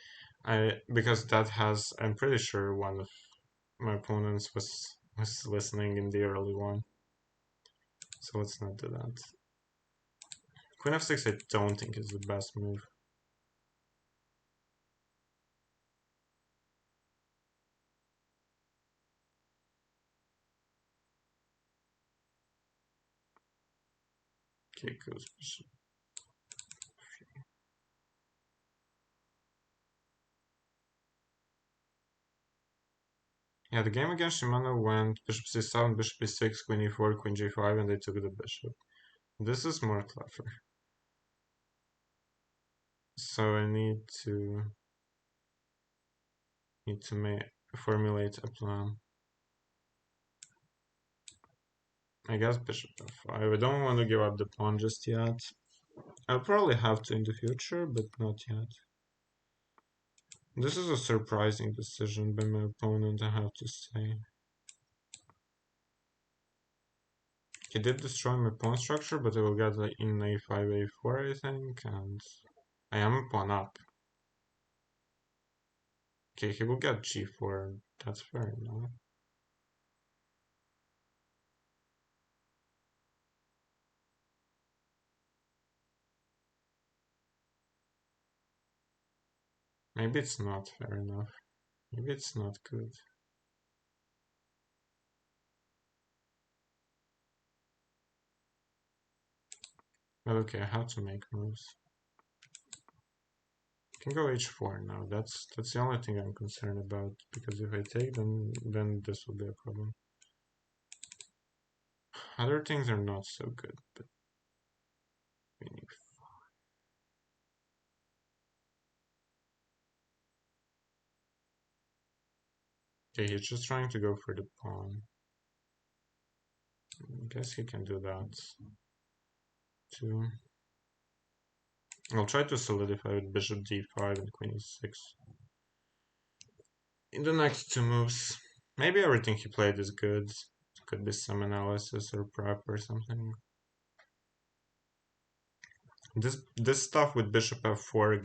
that has. I'm pretty sure one of my opponents was listening in the early one, so let's not do that. Queen f6 I don't think is the best move. Okay, goes bishop. Yeah, the game against Shimano went bishop c7, bishop e6, queen e4, queen g5, and they took the bishop. This is more clever. So I need to formulate a plan. I guess bishop f5. I don't want to give up the pawn just yet. I'll probably have to in the future, but not yet. This is a surprising decision by my opponent, I have to say. He did destroy my pawn structure, but I will get like in a5, a4, I think, and I am a pawn up. Okay, he will get g4. That's fair enough. Maybe it's not fair enough. Maybe it's not good. But okay, I have to make moves. I can go h4 now. That's the only thing I'm concerned about, because if I take, then this will be a problem. Other things are not so good, but we need. Okay, he's just trying to go for the pawn. I guess he can do that too. I'll try to solidify with bishop d5 and queen e6. In the next two moves, maybe everything he played is good. Could be some analysis or prep or something. This stuff with bishop f4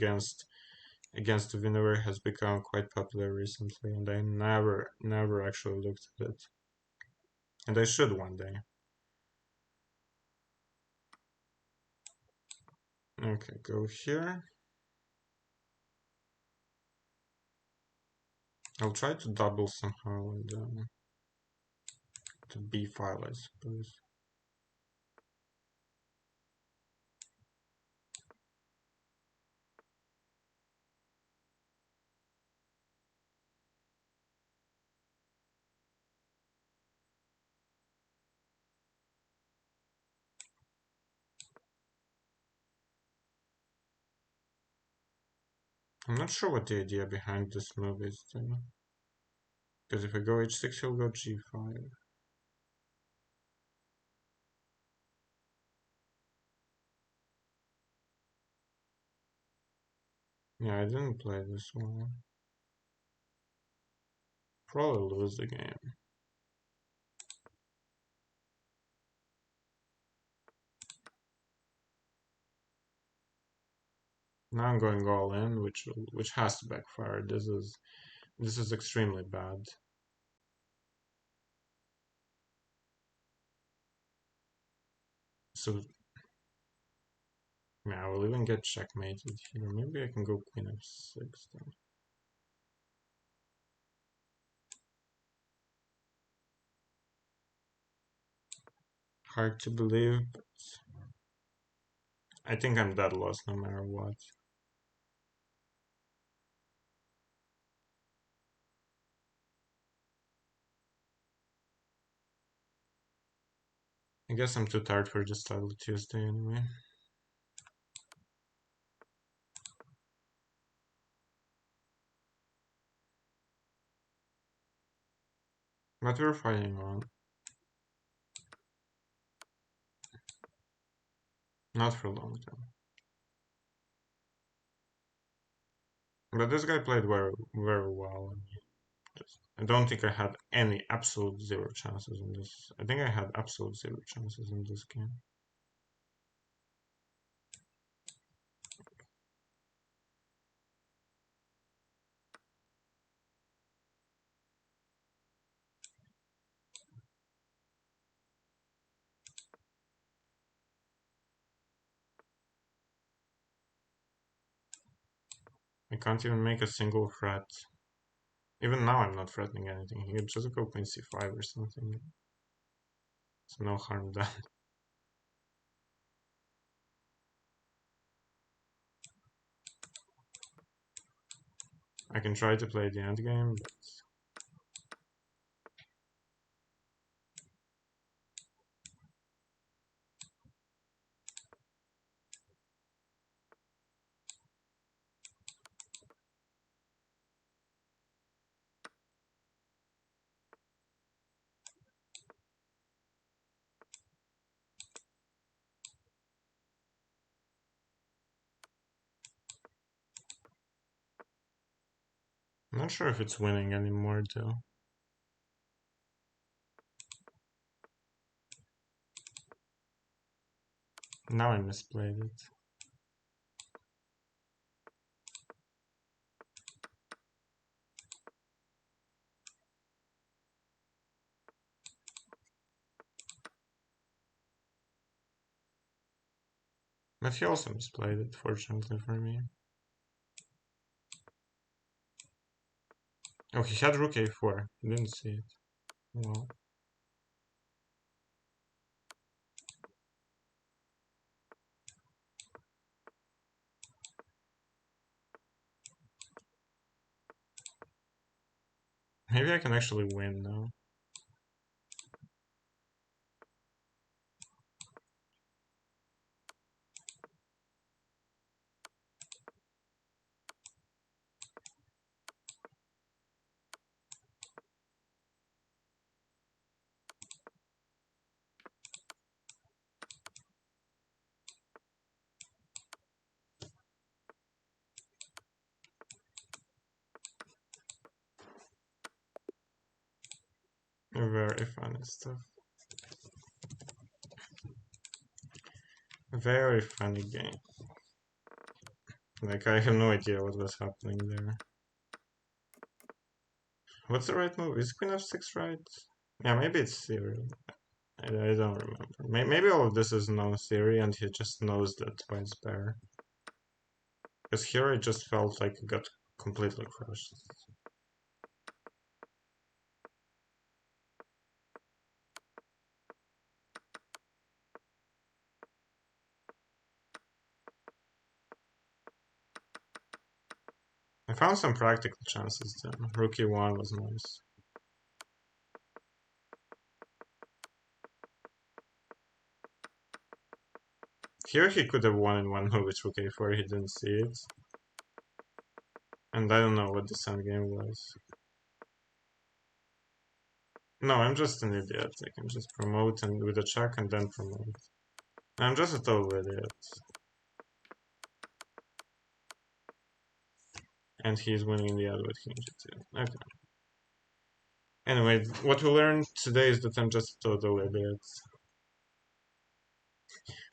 against the winner has become quite popular recently, and I never actually looked at it. And I should one day. Okay, go here. I'll try to double somehow and the b file, I suppose. I'm not sure what the idea behind this move is though. Because if I go h6, he'll go g5. Yeah, I didn't play this one. Probably lose the game. Now I'm going all in, which has to backfire. This is extremely bad. So yeah, I will even get checkmated here. Maybe I can go queen f6 then. Hard to believe, but I think I'm dead lost no matter what. I guess I'm too tired for this title Tuesday anyway. But we're fighting on. Not for long time. But this guy played very, very well. I don't think I had any absolute zero chances in this. I think I had absolute zero chances in this game. I can't even make a single threat. Even now I'm not threatening anything. He could just go queen c5 or something. So no harm done. I can try to play the endgame, but I'm not sure if it's winning anymore though. Now I misplayed it. But he also misplayed it, fortunately for me. Oh, he had rook a4. Didn't see it. Well. Maybe I can actually win now. Very funny stuff. Very funny game. Like, I have no idea what was happening there. What's the right move? Is queen f6 right? Yeah, maybe it's theory. I don't remember. Maybe all of this is no theory and he just knows that white's better. Because here I just felt like I got completely crushed. I found some practical chances then. Rook e1 was nice. Here he could have won in one move with rook a4, he didn't see it. And I don't know what this endgame was. No, I'm just an idiot. I can just promote and with a check and then promote. I'm just a total idiot. and he's winning the other with king g2. Okay. Anyway, what we learned today is that I'm just a total idiot.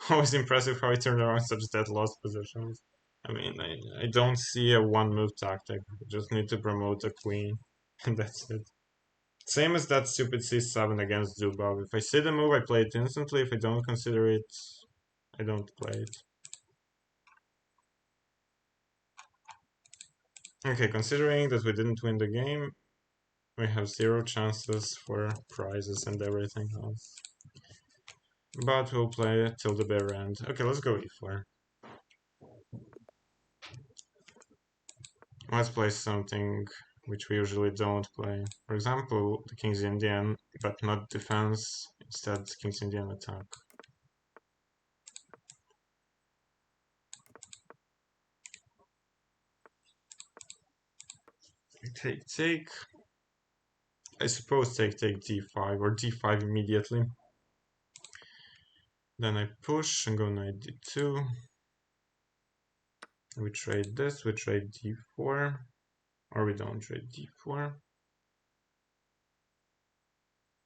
Always impressive how I turned around such dead lost positions. I mean, I don't see a one move tactic. I just need to promote a queen, and that's it. Same as that stupid c7 against Zubov. If I see the move, I play it instantly. If I don't consider it, I don't play it. Okay, considering that we didn't win the game, we have 0 chances for prizes and everything else. But we'll play it till the bare end. Okay, let's go e4. Let's play something which we usually don't play. For example, the King's Indian, but not defense, instead King's Indian attack. Take. I suppose take d5 or d5 immediately. Then I push and go knight d2. We trade this, we trade d4. Or we don't trade d4.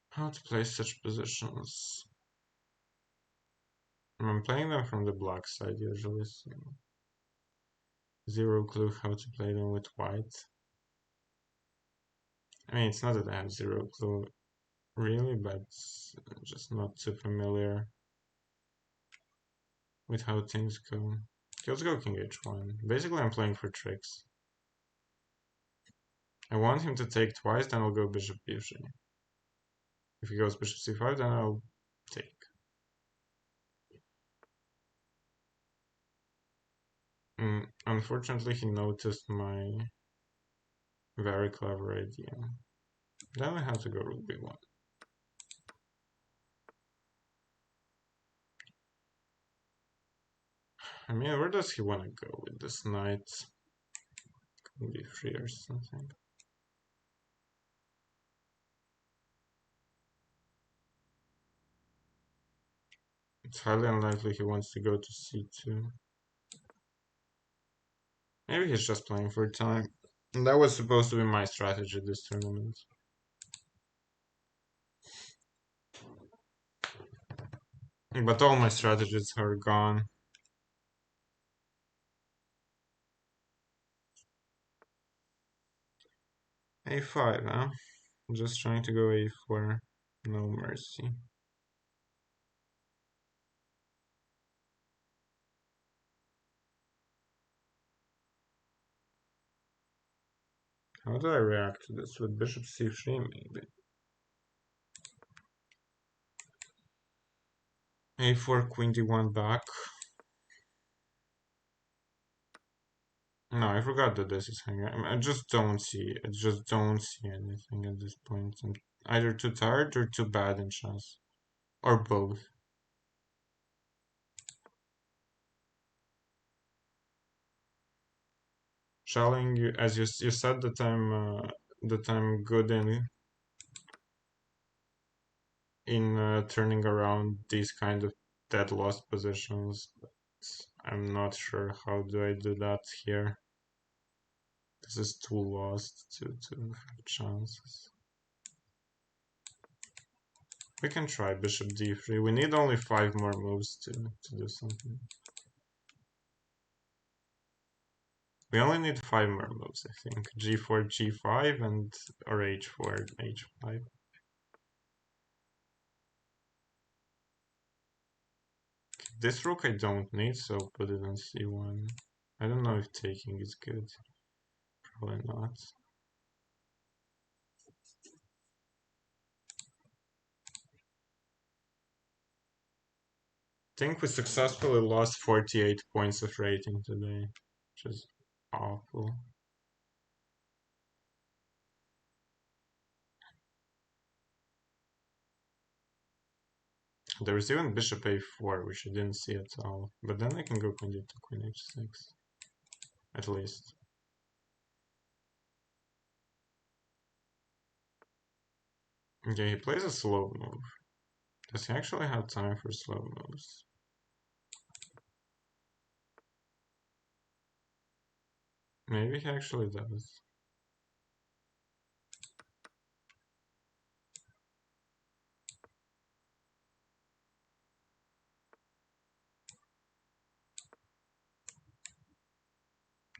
How to play such positions? I'm playing them from the black side usually, so 0 clue how to play them with white. I mean, it's not that I have 0 clue really, but just not too familiar with how things go. Okay, let's go king h1. Basically, I'm playing for tricks. I want him to take twice, then I'll go bishop b3. If he goes bishop c5, then I'll take. Unfortunately, he noticed my very clever idea. Then I have to go rook b1. I mean, where does he want to go with this knight? Could be free or something. It's highly unlikely he wants to go to c2. Maybe he's just playing for time. And that was supposed to be my strategy this tournament. But all my strategies are gone. a5, huh? I'm just trying to go a4. No mercy. How do I react to this? With bishop c3 maybe? a4, queen d1 back. No, I forgot that this is hanging. I just don't see. I just don't see anything at this point. I'm either too tired or too bad in chess, or both. Shelling, as you said that I'm good in turning around these kind of dead lost positions. But I'm not sure how do I do that here. This is too lost to have chances. We can try bishop d3. We need only 5 more moves to do something. We only need 5 more moves, I think. g4, g5, and or h4, h5. This rook I don't need, so put it on c1. I don't know if taking is good. Probably not. I think we successfully lost 48 points of rating today, which is awful. There is even bishop a4, which I didn't see at all. But then I can go queen d2, queen h6. At least. Okay, he plays a slow move. Does he actually have time for slow moves? Maybe he actually does.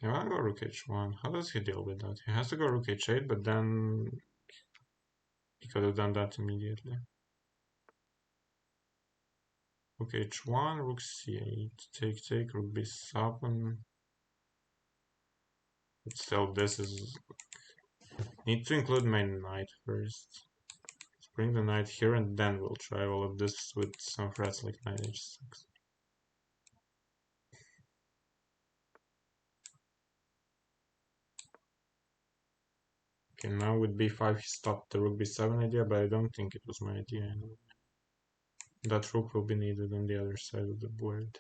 I wanna go rook h1. How does he deal with that? He has to go rook h8, but then he could have done that immediately. Rook h1, rook c8, take, rook b7. But still, this is... Need to include my knight first. Let's bring the knight here and then we'll try all of this with some threats like knight h6. Okay, now with b5 he stopped the rook b7 idea, but I don't think it was my idea anyway. That rook will be needed on the other side of the board.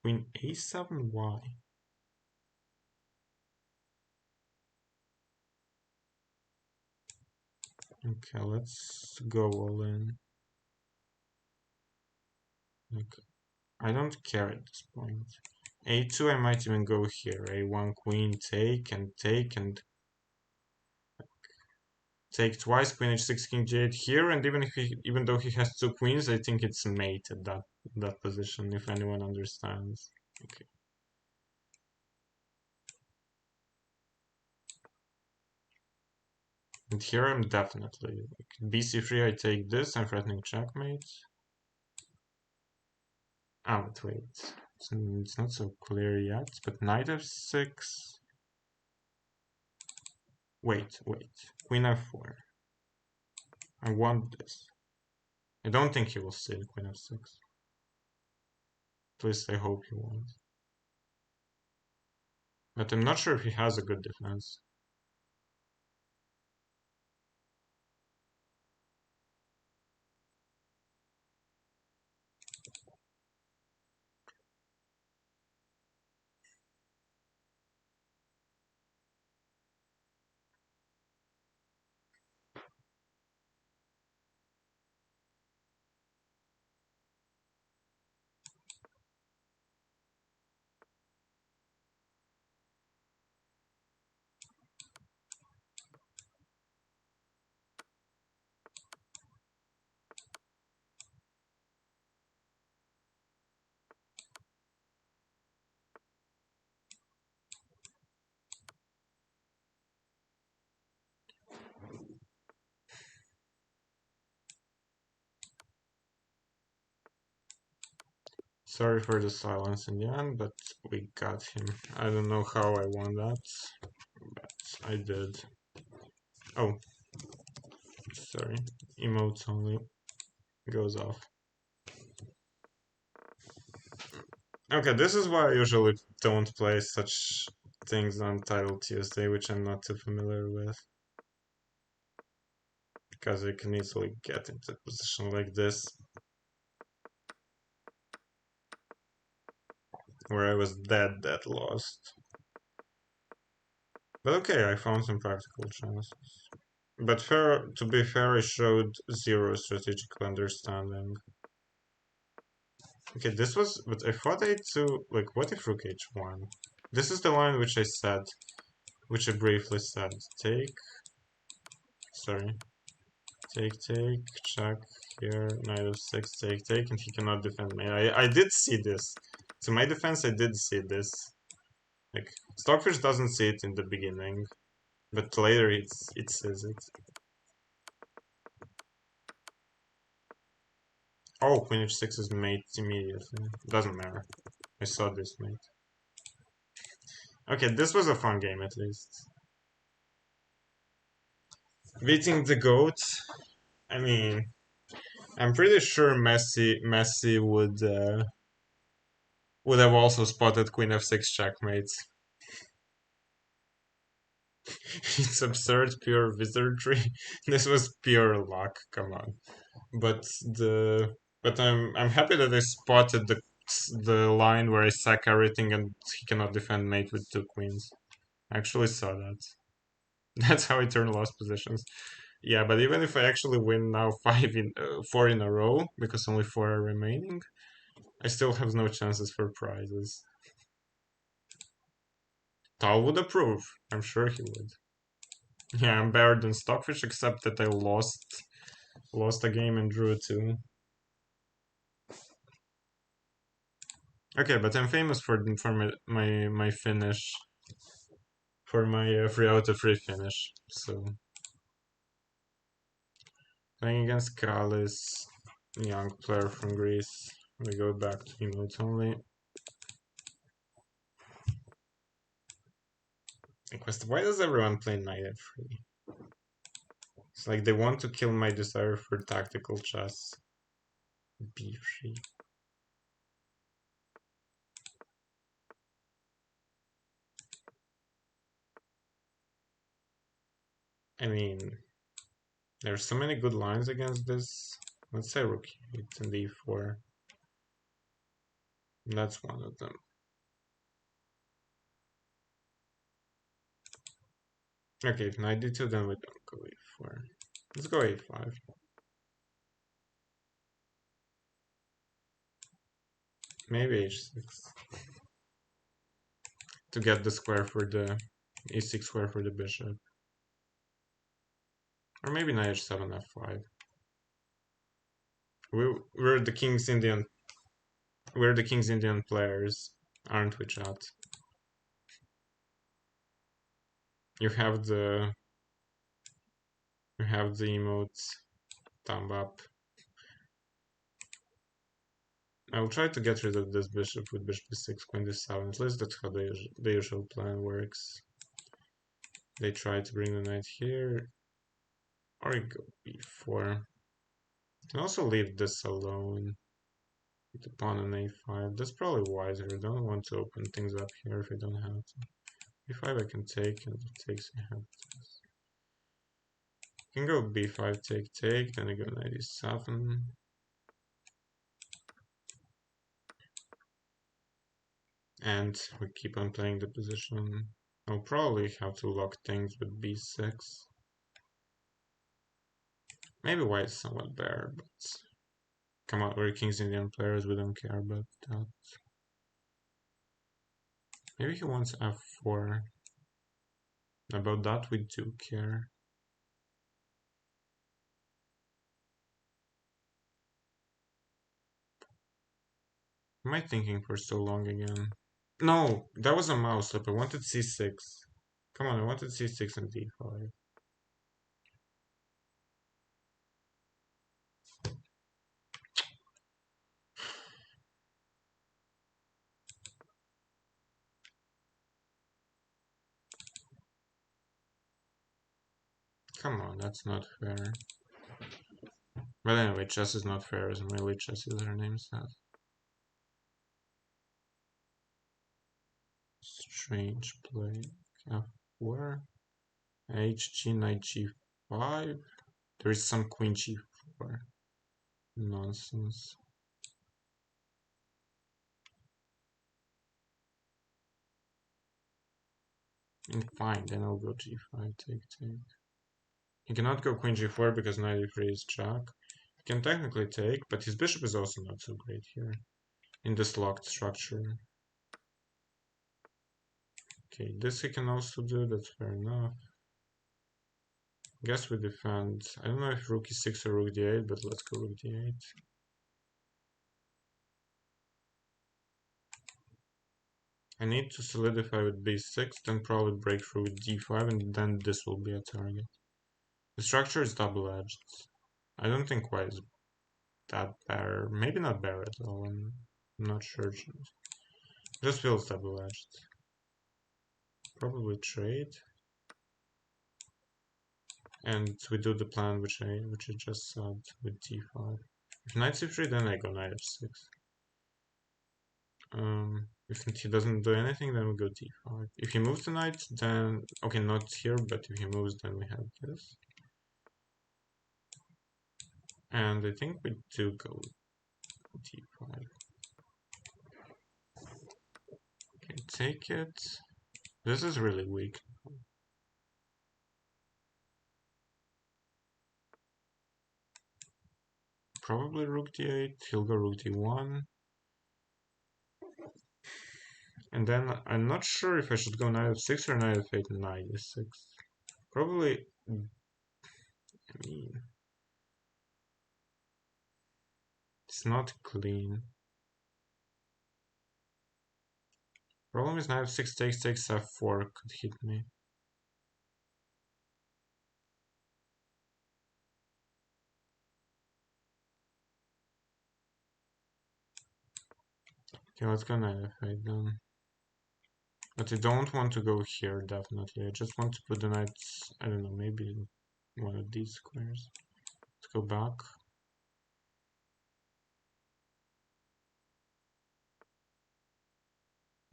Queen a7, why? Okay, let's go all in. Okay. I don't care at this point. a2, I might even go here. a1, queen, take and take twice. Queen h6, king g8 here, and even though he has two queens, I think it's mate at that position. If anyone understands. Okay. And here I'm definitely like bc3. I take this. I'm threatening checkmate. Oh, but wait. It's not so clear yet. But knight f6. Wait. Queen f4. I want this. I don't think he will steal queen f6. At least I hope he won't. But I'm not sure if he has a good defense. Sorry for the silence in the end, but we got him. I don't know how I won that, but I did. Oh, sorry. Emotes only goes off. Okay, this is why I usually don't play such things on Title Tuesday, which I'm not too familiar with. Because I can easily get into a position like this, where I was dead lost. But okay, I found some practical chances. But to be fair, I showed zero strategical understanding. Okay, this was, but I thought a2, like, what if rook h1? This is the line which I said, which I briefly said. Take, sorry, take, check, here, knight f6, take, and he cannot defend me. I did see this. To my defense, I did see this. Like, Stockfish doesn't see it in the beginning, but later it says it. Oh, queen h6 is mate immediately. Doesn't matter. I saw this mate. Okay, this was a fun game at least. Beating the goat. I mean, I'm pretty sure Messi would have also spotted queen f6 checkmate. It's absurd, pure wizardry. This was pure luck. Come on. But I'm happy that I spotted the line where I sack everything and he cannot defend mate with two queens. I actually saw that. That's how I turn lost positions. Yeah, but even if I actually win now 4 in a row, because only 4 are remaining, I still have no chances for prizes. Tal would approve. I'm sure he would. Yeah, I'm better than Stockfish, except that I lost a game and drew two. Okay, but I'm famous for my finish, for my 3 out of 3 finish. So playing against Krallis, young player from Greece. We go back to emotes only. Why does everyone play knight f3? It's like they want to kill my desire for tactical chess. b3. I mean, there's so many good lines against this. Let's say rook e8 and d4. That's one of them. Okay, if knight d2, then we don't go e4. Let's go a5. Maybe h6. To get the square for the e6 square for the bishop. Or maybe knight h7 f5. We're the King's Indian. We're the King's Indian players, aren't we, chat? You have the emotes thumb up. I'll try to get rid of this bishop with bishop d6, queen d7. At least that's how the usual plan works. They try to bring the knight here, or you go b4. You can also leave this alone. With the pawn on a5. That's probably wiser. I don't want to open things up here if I don't have to. b5 I can take, and if it takes I have this. I can go b5, take, then I go knight e7. And we keep on playing the position. I'll probably have to lock things with b6. Maybe white is somewhat better, but come on, we're King's Indian players, we don't care about that. Maybe he wants f4. About that we do care. Am I thinking for so long again? No, that was a mouse slip. I wanted c6. Come on, I wanted c6 and d5. Come on, that's not fair. But anyway, chess is not fair, as my lead chess is her name says. Strange play. f4. hg, knight g5. There is some queen g4. Nonsense. And fine, then I'll go g5, take. He cannot go queen g4 because knight e3 is check. He can technically take, but his bishop is also not so great here. In this locked structure. Okay, this he can also do, that's fair enough. Guess we defend. I don't know if rook e6 or rook d8, but let's go rook d8. I need to solidify with b6, then probably break through with d5, and then this will be a target. The structure is double-edged. I don't think white is that bad. Maybe not bad at all, I'm not sure. Just feels double-edged. Probably trade. And we do the plan which I just said with d5. If knight c3, then I go knight f6. If he doesn't do anything, then we go d5. If he moves the knight, then okay, not here, but if he moves, then we have this. And I think we do go d5. Okay, take it. This is really weak. Probably rook d8. He'll go rook d1. And then I'm not sure if I should go knight f6 or knight f8 and knight e6. Probably, I mean, it's not clean. Problem is knight f6 takes f4 could hit me. Okay, let's go knight f8 then. But I don't want to go here, definitely. I just want to put the knights, I don't know, maybe in one of these squares. Let's go back.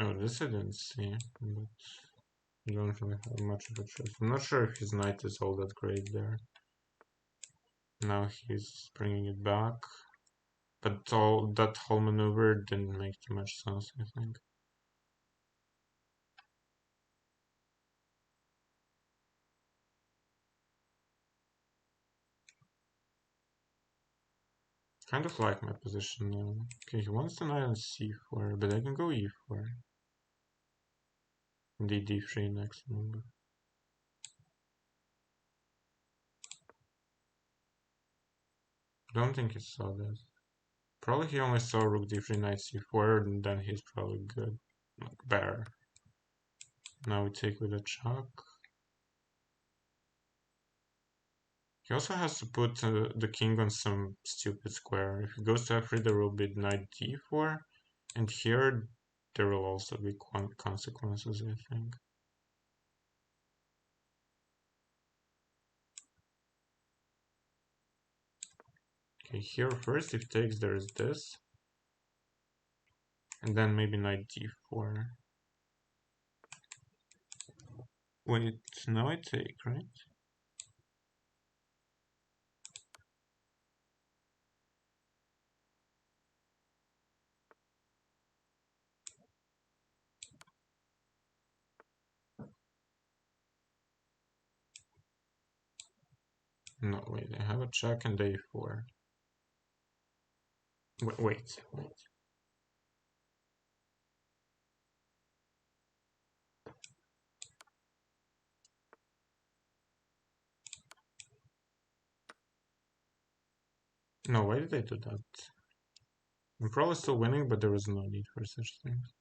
Oh, this I didn't see, but I don't really have much of a choice. I'm not sure if his knight is all that great there. Now he's bringing it back. But all that whole maneuver didn't make too much sense, I think. Kind of like my position now. Okay, he wants the knight on c4, but I can go e4. Indeed, d3 next move. Don't think he saw this. Probably he only saw rook d3, knight c4, and then he's probably good. Like better. Now we take with a check. He also has to put the king on some stupid square. If he goes to f3, there will be knight d4, and here there will also be consequences, I think. Okay, here first, if he takes, there is this. And then maybe knight d4. Wait, now I take, right? No, wait, I have a check and a4. Wait. No, why did I do that? I'm probably still winning, but there was no need for such things.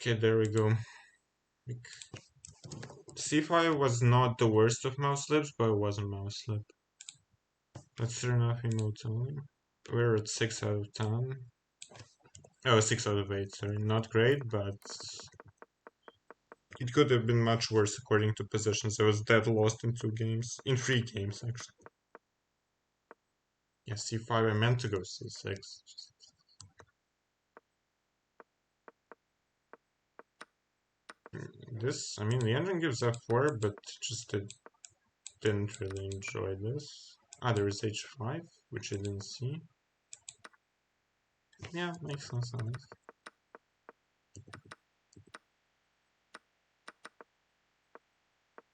Okay, there we go. c5 was not the worst of mouse slips, but it was a mouse slip. That's fair enough emotionally. We're at 6 out of 10. Oh, 6 out of 8, sorry. Not great, but it could have been much worse according to positions. I was dead lost in 2 games. In 3 games, actually. Yeah, c5, I meant to go c6. This, I mean, the engine gives f4, but just didn't really enjoy this. Ah, there is h5, which I didn't see. Yeah, makes no sense.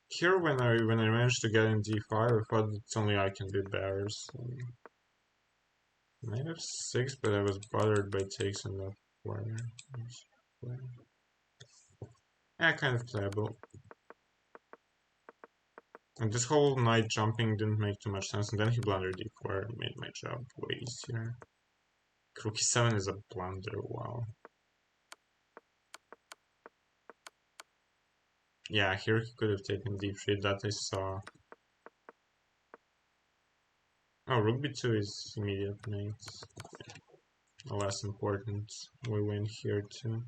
Here, when I managed to get in d5, I thought it's only I can be better. So knight f6, but I was bothered by takes on f4. Yeah, kind of playable. And this whole knight jumping didn't make too much sense, and then he blundered d4 and made my job way easier. Rook e7 is a blunder, wow. Yeah, here he could have taken d3, that I saw. Oh, rook b2 is immediate mates. Less important. We win here too.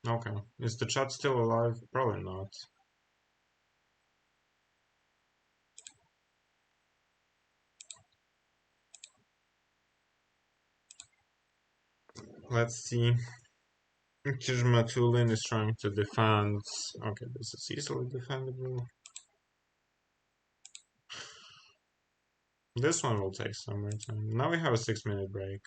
Okay. Is the chat still alive? Probably not. Let's see. Kijmatulin is trying to defend. Okay, this is easily defendable. This one will take some more time. Now we have a 6-minute break.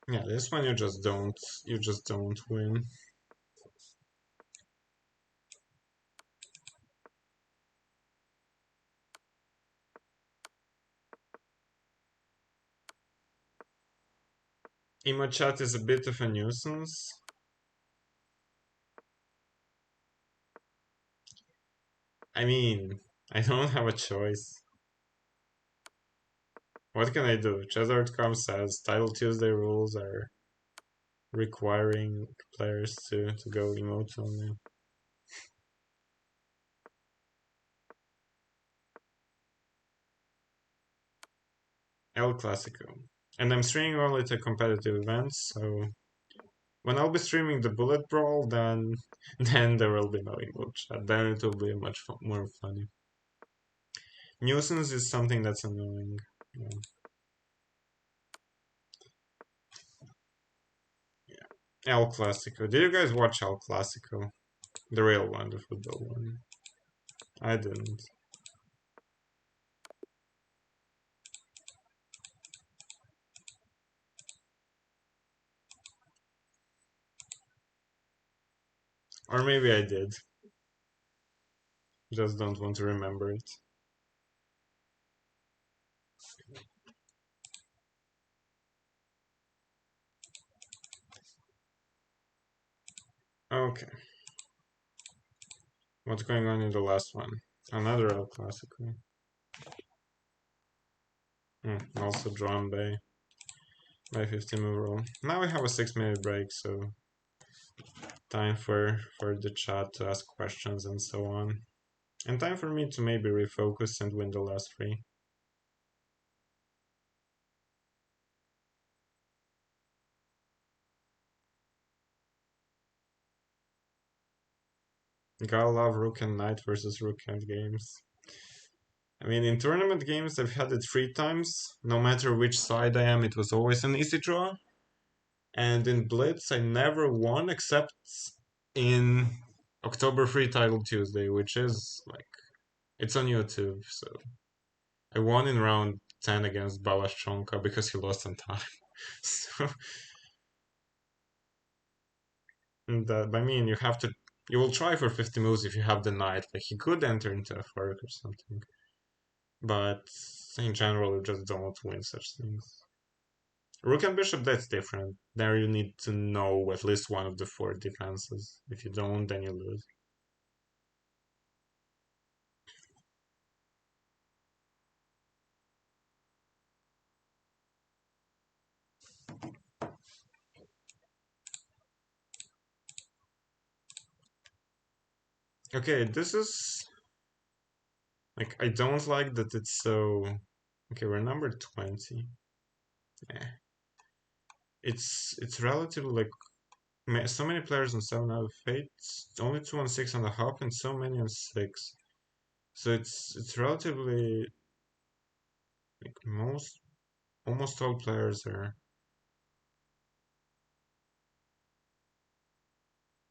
Yeah, this one you just don't win. Emo chat is a bit of a nuisance. I mean, I don't have a choice. What can I do? Chess.com says Title Tuesday rules are requiring players to go emotes only. El Clasico. And I'm streaming only to competitive events, so when I'll be streaming the Bullet Brawl, then then there will be no emote chat. Then it will be much more funny. Nuisance is something that's annoying. Yeah. El Clasico. Did you guys watch El Clasico? The real one, the football one. I didn't. Or maybe I did. Just don't want to remember it. Okay. What's going on in the last one? Another El Clasico. Also drawn by 15 overall. Now we have a 6-minute break, so time for the chat to ask questions and so on. And time for me to maybe refocus and win the last 3. Gotta love Rook and Knight versus Rook and games. I mean, in tournament games, I've had it 3 times. No matter which side I am, it was always an easy draw. And in Blitz, I never won except in October Free Title Tuesday, which is like, it's on YouTube. So I won in round 10 against Balashchonka because he lost on time. So, and, I mean, you will try for 50 moves if you have the knight. Like, he could enter into a fork or something. But in general, you just don't win such things. Rook and Bishop, that's different. There you need to know at least one of the 4 defenses. If you don't, then you lose. Okay, this is... Like, I don't like that it's so... Okay, we're number 20. Yeah. It's relatively, like, so many players on 7 out of 8. Only 2 on 6.5 and so many on 6. So it's relatively... Like, almost all players are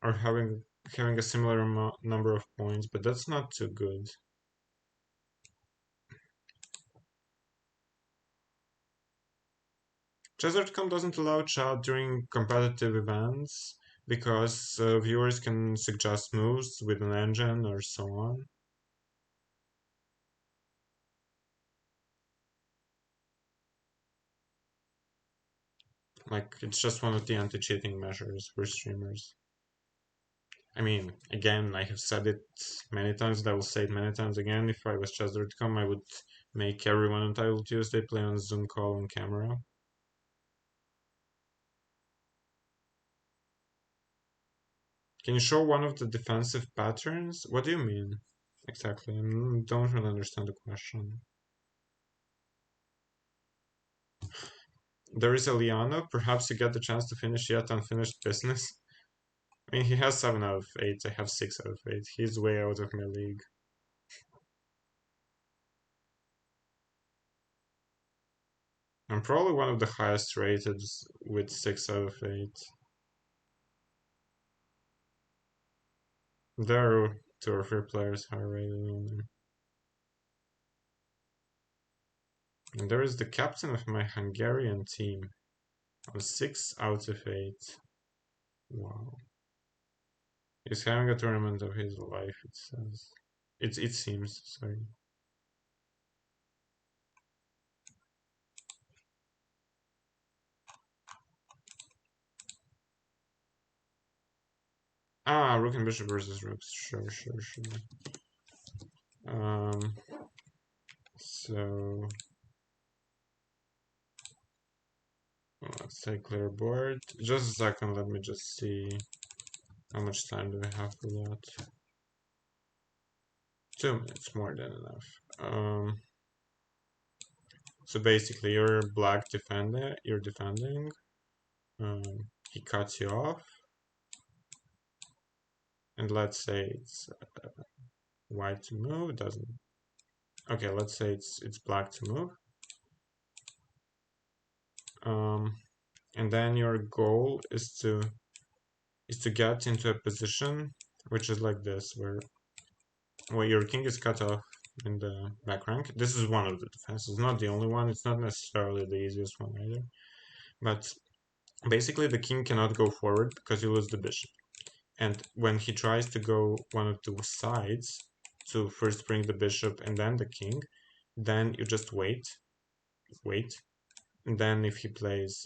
having a similar number of points, but that's not too good. Chess.com doesn't allow chat during competitive events because viewers can suggest moves with an engine or so on. Like, it's just one of the anti-cheating measures for streamers. I mean, again, I have said it many times, and I will say it many times again. If I was Chess.com, I would make everyone on Title Tuesday play on Zoom call on camera. Can you show one of the defensive patterns? What do you mean? Exactly. I don't really understand the question. There is Eliano. Perhaps you get the chance to finish yet unfinished business. I mean, he has 7 out of 8. I have 6 out of 8. He's way out of my league. I'm probably one of the highest rated with 6 out of 8. There are 2 or 3 players higher rated only. And there is the captain of my Hungarian team on 6 out of 8. Wow. He's having a tournament of his life, it says. It seems, sorry. Ah, rook and bishop versus rooks. Sure. So let's take clear board. Just a second, let me just see how much time do we have for that. 2 minutes, more than enough. So basically, you're black defender. You're defending. He cuts you off, and let's say it's white to move. Doesn't. Okay, let's say it's black to move. And then your goal is to get into a position which is like this, where your king is cut off in the back rank. This is one of the defenses, not the only one. It's not necessarily the easiest one either. But basically, the king cannot go forward because you lose the bishop. And when he tries to go one of the sides to first bring the bishop and then the king, then you just wait. And then if he plays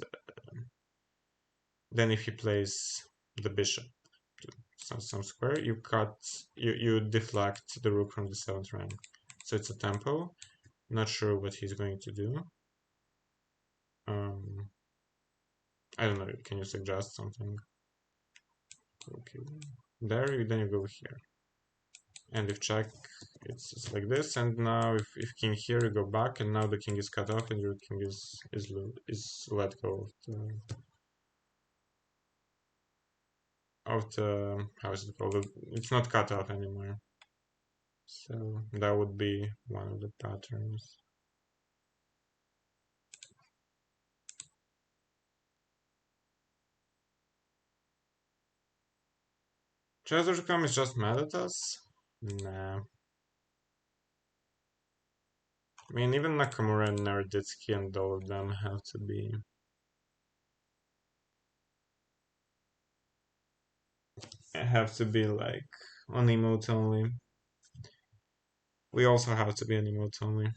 the bishop to some square, you deflect the rook from the 7th rank. So it's a tempo. Not sure what he's going to do. I don't know. Can you suggest something? Okay, then you go here. And if check, it's like this. And now if king here, you go back, and now the king is cut off, and your king is let go of the how is it called? It's not cut off anymore. So that would be one of the patterns. Chithambaram is just mad at us? Nah. I mean, even Nakamura and Naroditsky and all of them have to be. Like on emote only. We also have to be on emote only.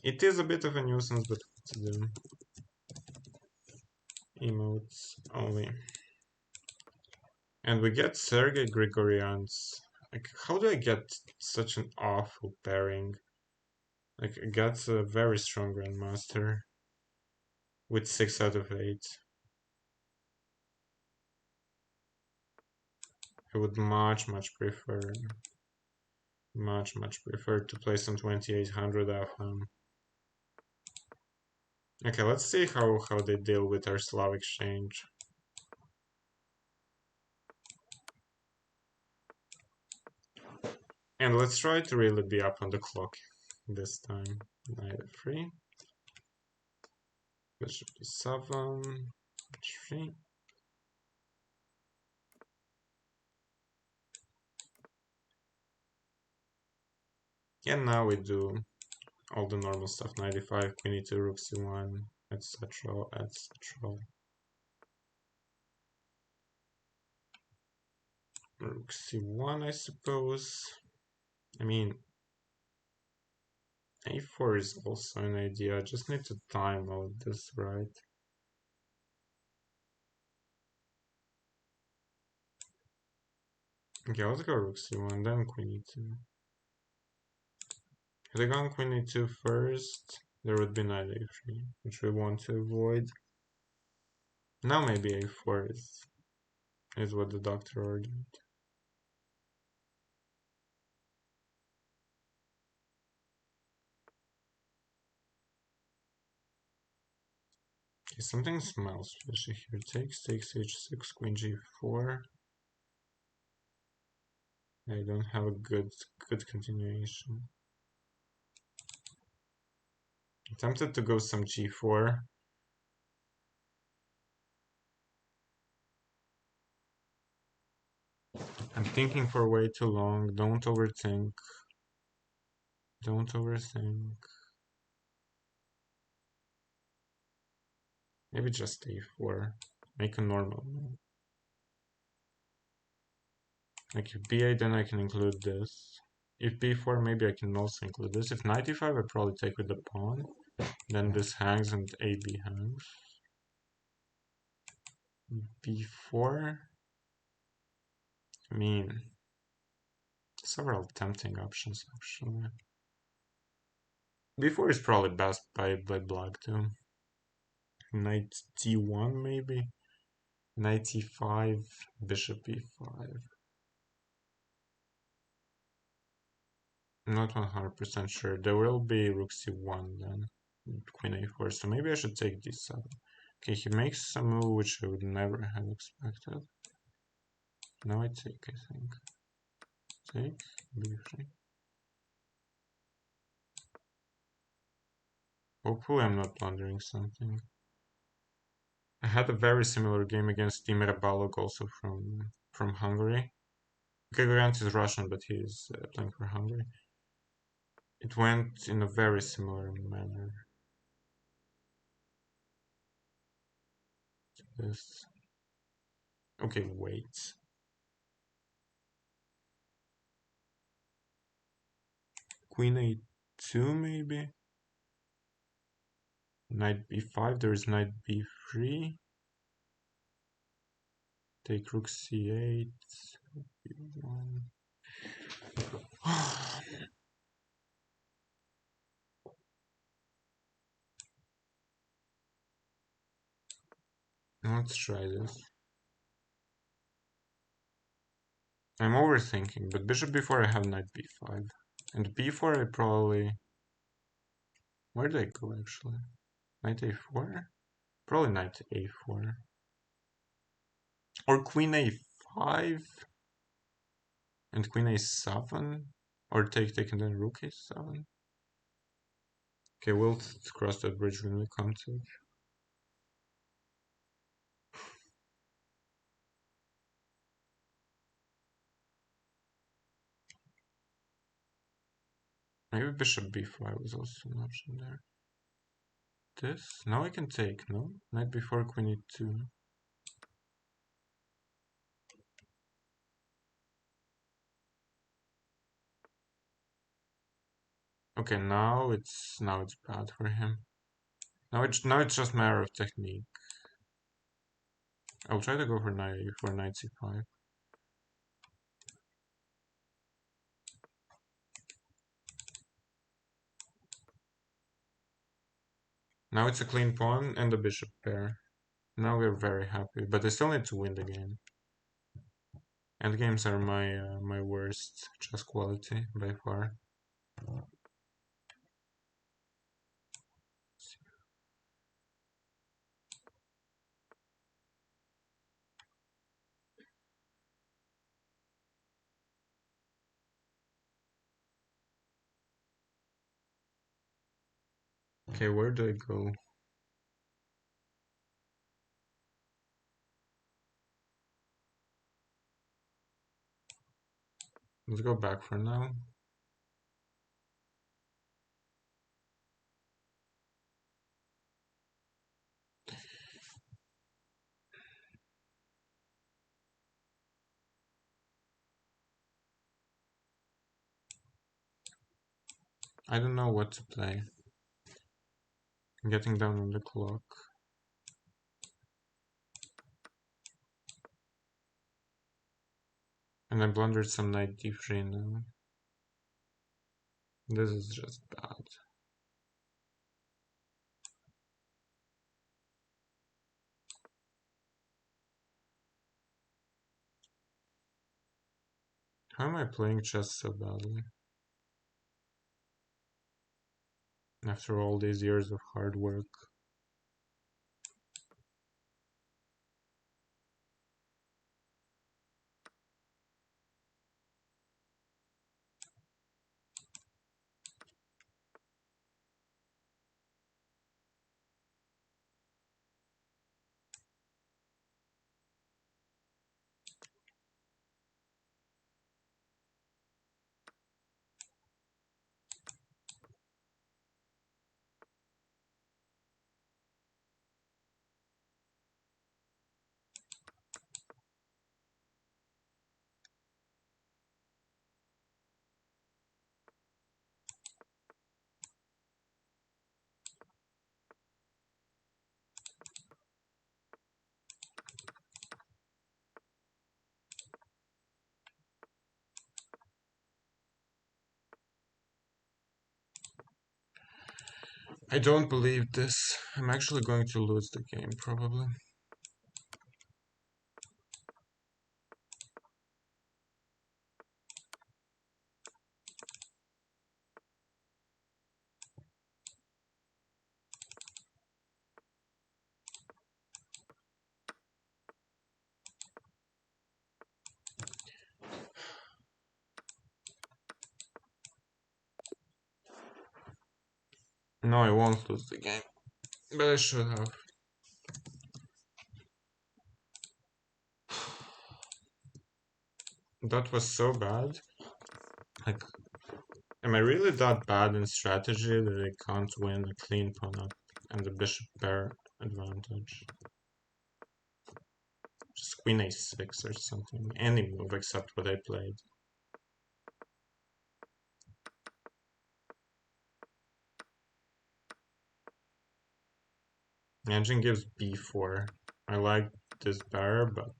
It is a bit of a nuisance, but what to do? Emotes only. And we get Sergey Grigoriants. Like, how do I get such an awful pairing? Like, I got a very strong Grandmaster with 6 out of 8. I would much prefer to play some 2800 FM. Okay, let's see how they deal with our Slav exchange. And let's try to really be up on the clock this time. Knight f3. Bishop e7. H3. And now we do all the normal stuff. Knight e5, queen e2, rook c1, etc. Rook c1, I suppose. I mean, a4 is also an idea. I just need to time all of this right. Okay, let's go rook c1, then queen e2. Had I gone queen e2 first, there would be knight a3, which we want to avoid. Now maybe a4 is what the doctor ordered. Okay, something smells fishy here. Takes h6, queen g4. I don't have a good continuation. I'm tempted to go some g4. I'm thinking for way too long. Don't overthink. Don't overthink. Maybe just a4. Make a normal move. Like if b8, then I can include this. If b4, maybe I can also include this. If knight e5, I probably take with the pawn. Then this hangs and ab hangs. b4. I mean, several tempting options actually. b4 is probably best by black too. Knight d1 maybe. Knight e5, bishop e5. I'm not 100% sure. There will be rook c1 then. Queen a4, so maybe I should take d7. Okay, he makes a move which I would never have expected. Now I take, I think. Take, b3. Hopefully I'm not blundering something. I had a very similar game against Timur Balog, also from Hungary. Grigoriants is Russian, but he is playing for Hungary. It went in a very similar manner. This. Okay, wait. Queen a2 maybe? Knight b5, there is knight b3. Take rook c8. b1. Let's try this. I'm overthinking, but bishop b4 I have knight b5. And b4 I probably... Where did I go actually? Knight a4? Probably knight a4. Or queen a5? And queen a7? Or take and then rook a7? Okay, we'll cross that bridge when we come to it. Maybe bishop b5 was also an option there. This? Now I can take, no? Knight b4, queen e2. Okay, now it's bad for him. Now it's just a matter of technique. I'll try to go for knight c5. Now it's a clean pawn and a bishop pair. Now we're very happy, but I still need to win the game. Endgames are my worst chess quality by far. Okay, where do I go? Let's go back for now. I don't know what to play. I'm getting down on the clock. And I blundered some knight d3 now. This is just bad. How am I playing chess so badly? After all these years of hard work. I don't believe this. I'm actually going to lose the game, probably. No, I won't lose the game. But I should have. That was so bad. Like, am I really that bad in strategy that I can't win a clean pawn up and the bishop pair advantage? Just queen a6 or something. Any move except what I played. The engine gives b4. I like this better, but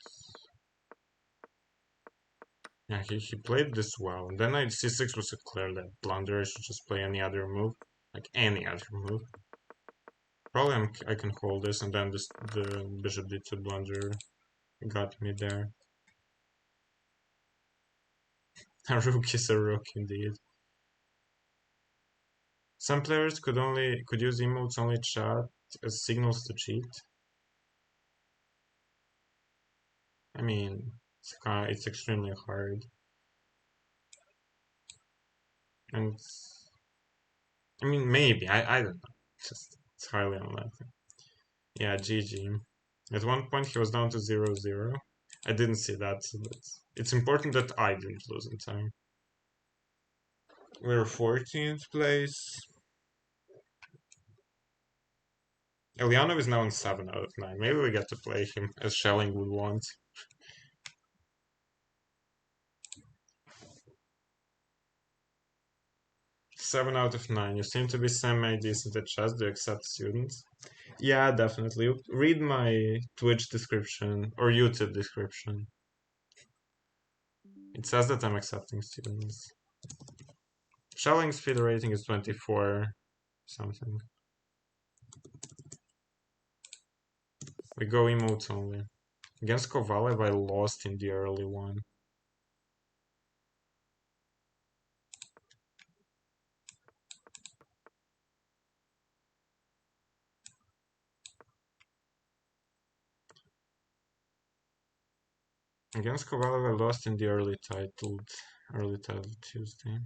yeah, he played this well. And then knight c6 was a clear that blunder. I should just play any other move, like any other move. Probably I can hold this, and then the bishop d2 blunder got me there. A rook is a rook indeed. Some players could use emotes only chat as signals to cheat. I mean, it's extremely hard, and I mean maybe I don't know. It's highly unlikely. Yeah, GG. At one point he was down to 0-0. I didn't see that, so it's important that I didn't lose in time. We're 14th place. Ulyanov is now in 7 out of 9. Maybe we get to play him as Schelling would want. 7 out of 9. You seem to be semi-decent at chess. Do you accept students? Yeah, definitely. Read my Twitch description or YouTube description. It says that I'm accepting students. Schelling's speed rating is 24 something. We go emotes only. Against Kovalev, I lost in the early one. Against Kovalev, I lost in the early titled Tuesday.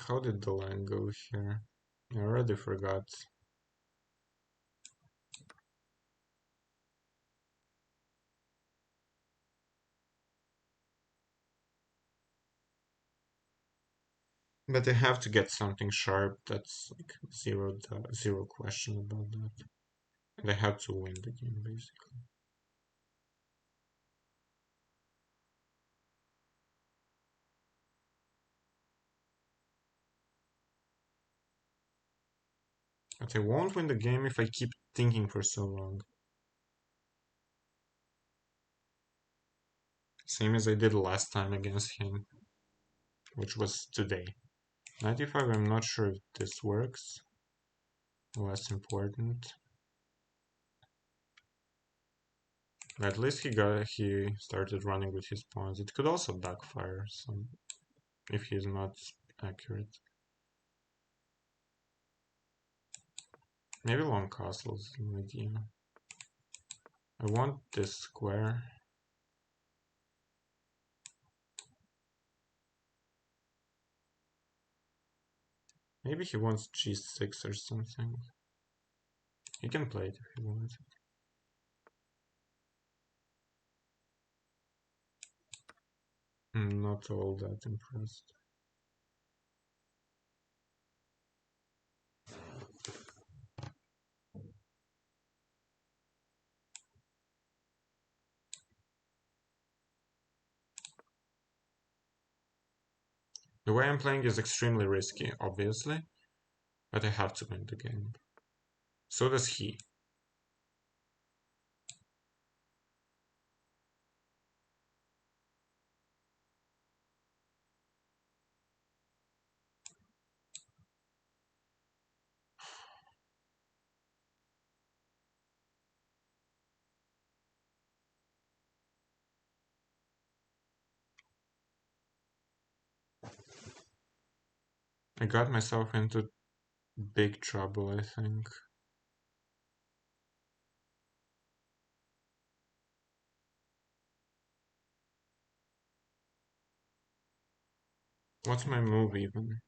How did the line go here? I already forgot. But I have to get something sharp. That's like zero question about that. And I have to win the game basically. But I won't win the game if I keep thinking for so long. Same as I did last time against him, which was today. 95, I'm not sure if this works. Less important. At least he started running with his pawns. It could also backfire if he's not accurate. Maybe long castle is an idea. I want this square. Maybe he wants g6 or something. He can play it if he wants. I'm not all that impressed. The way I'm playing is extremely risky, obviously, but I have to win the game. So does he. I got myself into big trouble, I think. What's my move even?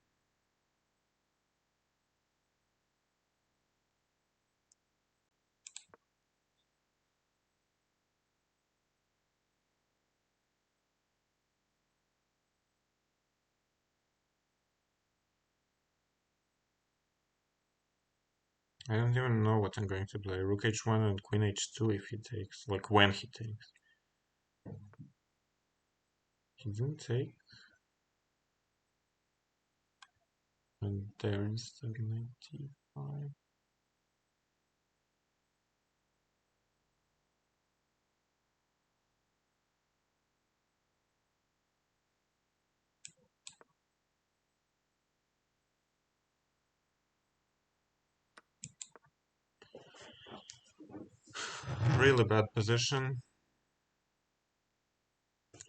I don't even know what I'm going to play. Rook h1 and queen h2 if he takes. Like when he takes. He didn't take. And there instead knight d5. Really bad position.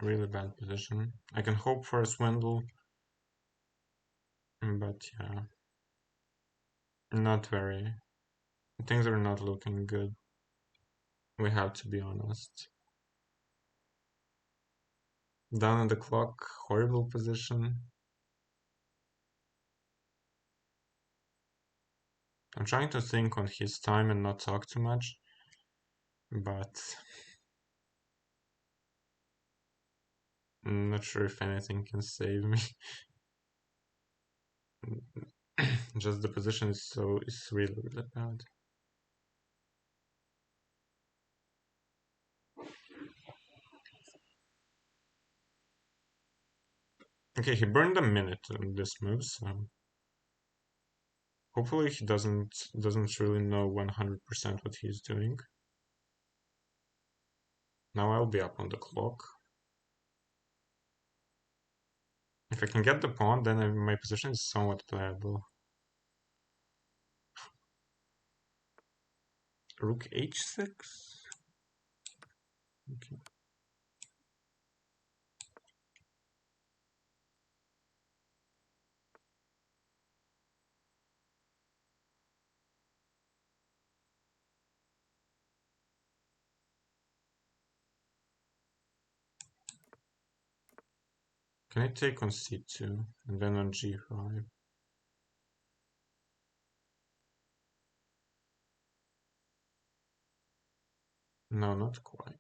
Really bad position. I can hope for a swindle. But yeah. Not very. Things are not looking good. We have to be honest. Down on the clock, horrible position. I'm trying to think on his time and not talk too much. But I'm not sure if anything can save me. Just the position is really, really bad. Okay, he burned a minute on this move, so hopefully he doesn't really know 100% what he's doing. Now I'll be up on the clock. If I can get the pawn, then my position is somewhat playable. Rook h6? Okay. Can I take on c2 and then on g5? No, not quite.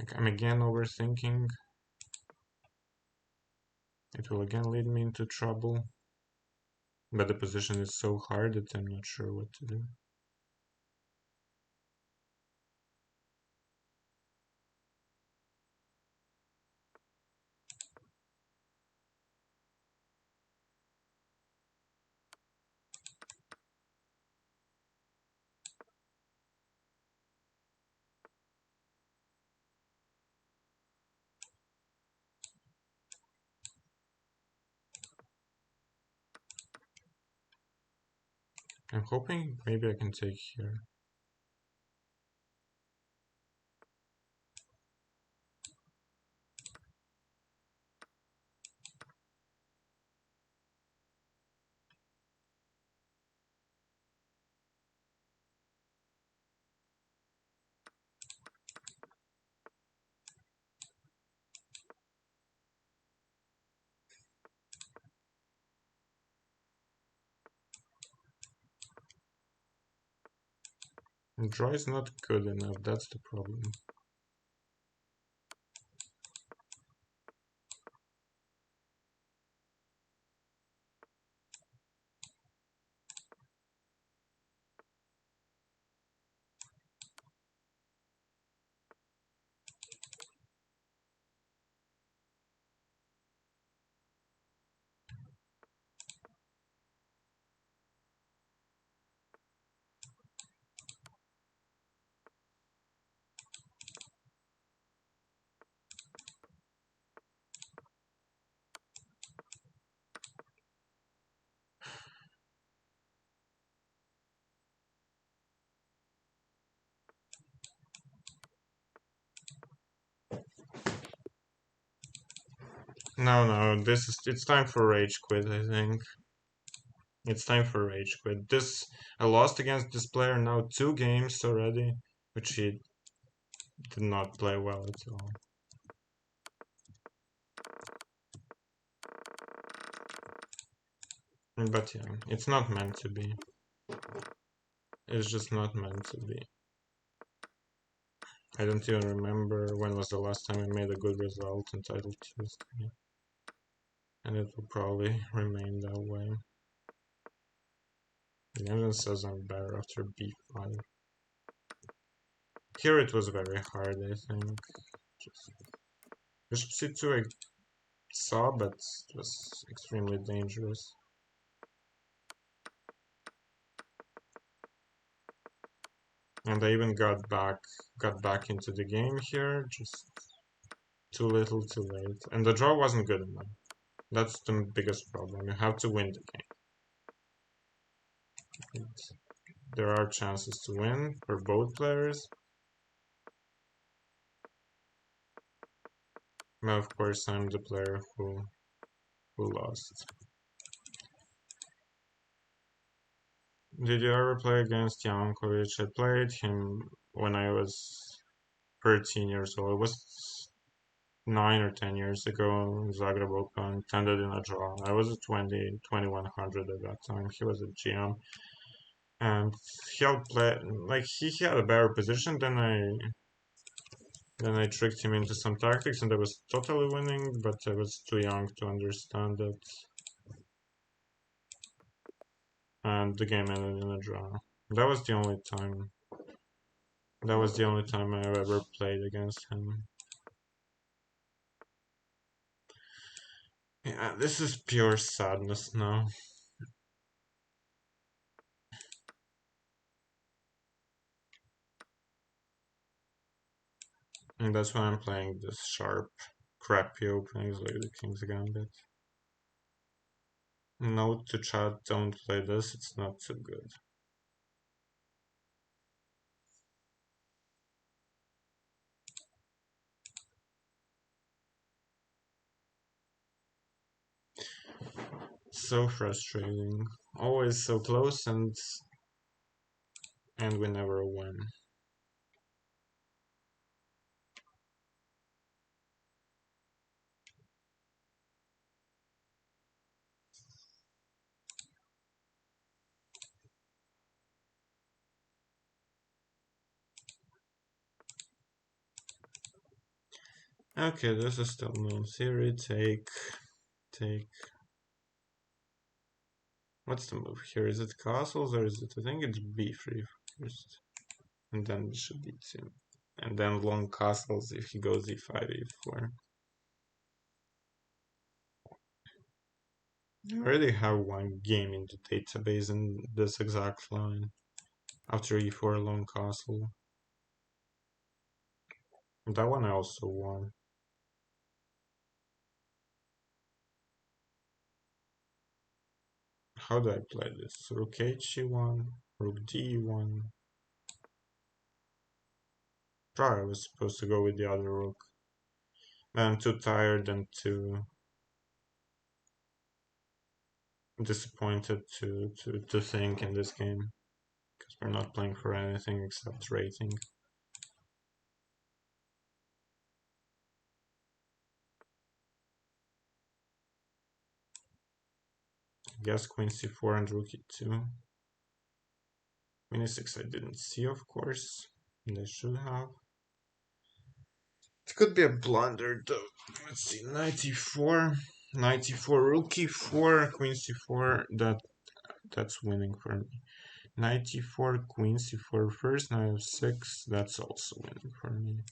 Okay, I'm again overthinking. It will again lead me into trouble. But the position is so hard that I'm not sure what to do. I'm hoping maybe I can take here. And draw is not good enough, that's the problem. No, it's time for rage quit, I think. It's time for rage quit. I lost against this player now 2 games already, which he did not play well at all. But yeah, it's not meant to be. It's just not meant to be. I don't even remember when was the last time I made a good result in Title Tuesday. And it will probably remain that way. The engine says I'm better after b5. Here it was very hard, I think. Bishop c2 I saw, but it was extremely dangerous. And I even got back into the game here, just too little, too late. And the draw wasn't good enough. That's the biggest problem. You have to win the game. And there are chances to win for both players. But of course, I'm the player who lost. Did you ever play against Jankovic? I played him when I was 13 years old. It was 9 or 10 years ago in Zagreb Open, ended in a draw. I was a 2100 at that time. He was a GM. And he outplayed, like, he had a better position than I tricked him into some tactics and I was totally winning, but I was too young to understand it. And the game ended in a draw. That was the only time. That was the only time I ever played against him. Yeah, this is pure sadness now. And that's why I'm playing this sharp, crappy openings like the King's Gambit. Note to chat, don't play this, it's not so good. So frustrating. Always so close and we never win. Okay, this is still known theory. Take. What's the move here? Is it castles or is it? I think it's b3 first, and then bishop b2, and then long castles if he goes e5, e4. I already have one game in the database in this exact line. After e4 long castle. That one I also won. How do I play this? Rook h1, rook d1. Probably I was supposed to go with the other rook. I'm too tired and too disappointed to think in this game. Because we're not playing for anything except rating. I guess queen c4 and rook e2. Queen e6 I didn't see, of course. And I should have. It could be a blunder though. Let's see, knight e4, rook e4, queen c4. That's winning for me. Knight e4, queen c4 first, knight f6. That's also winning for me.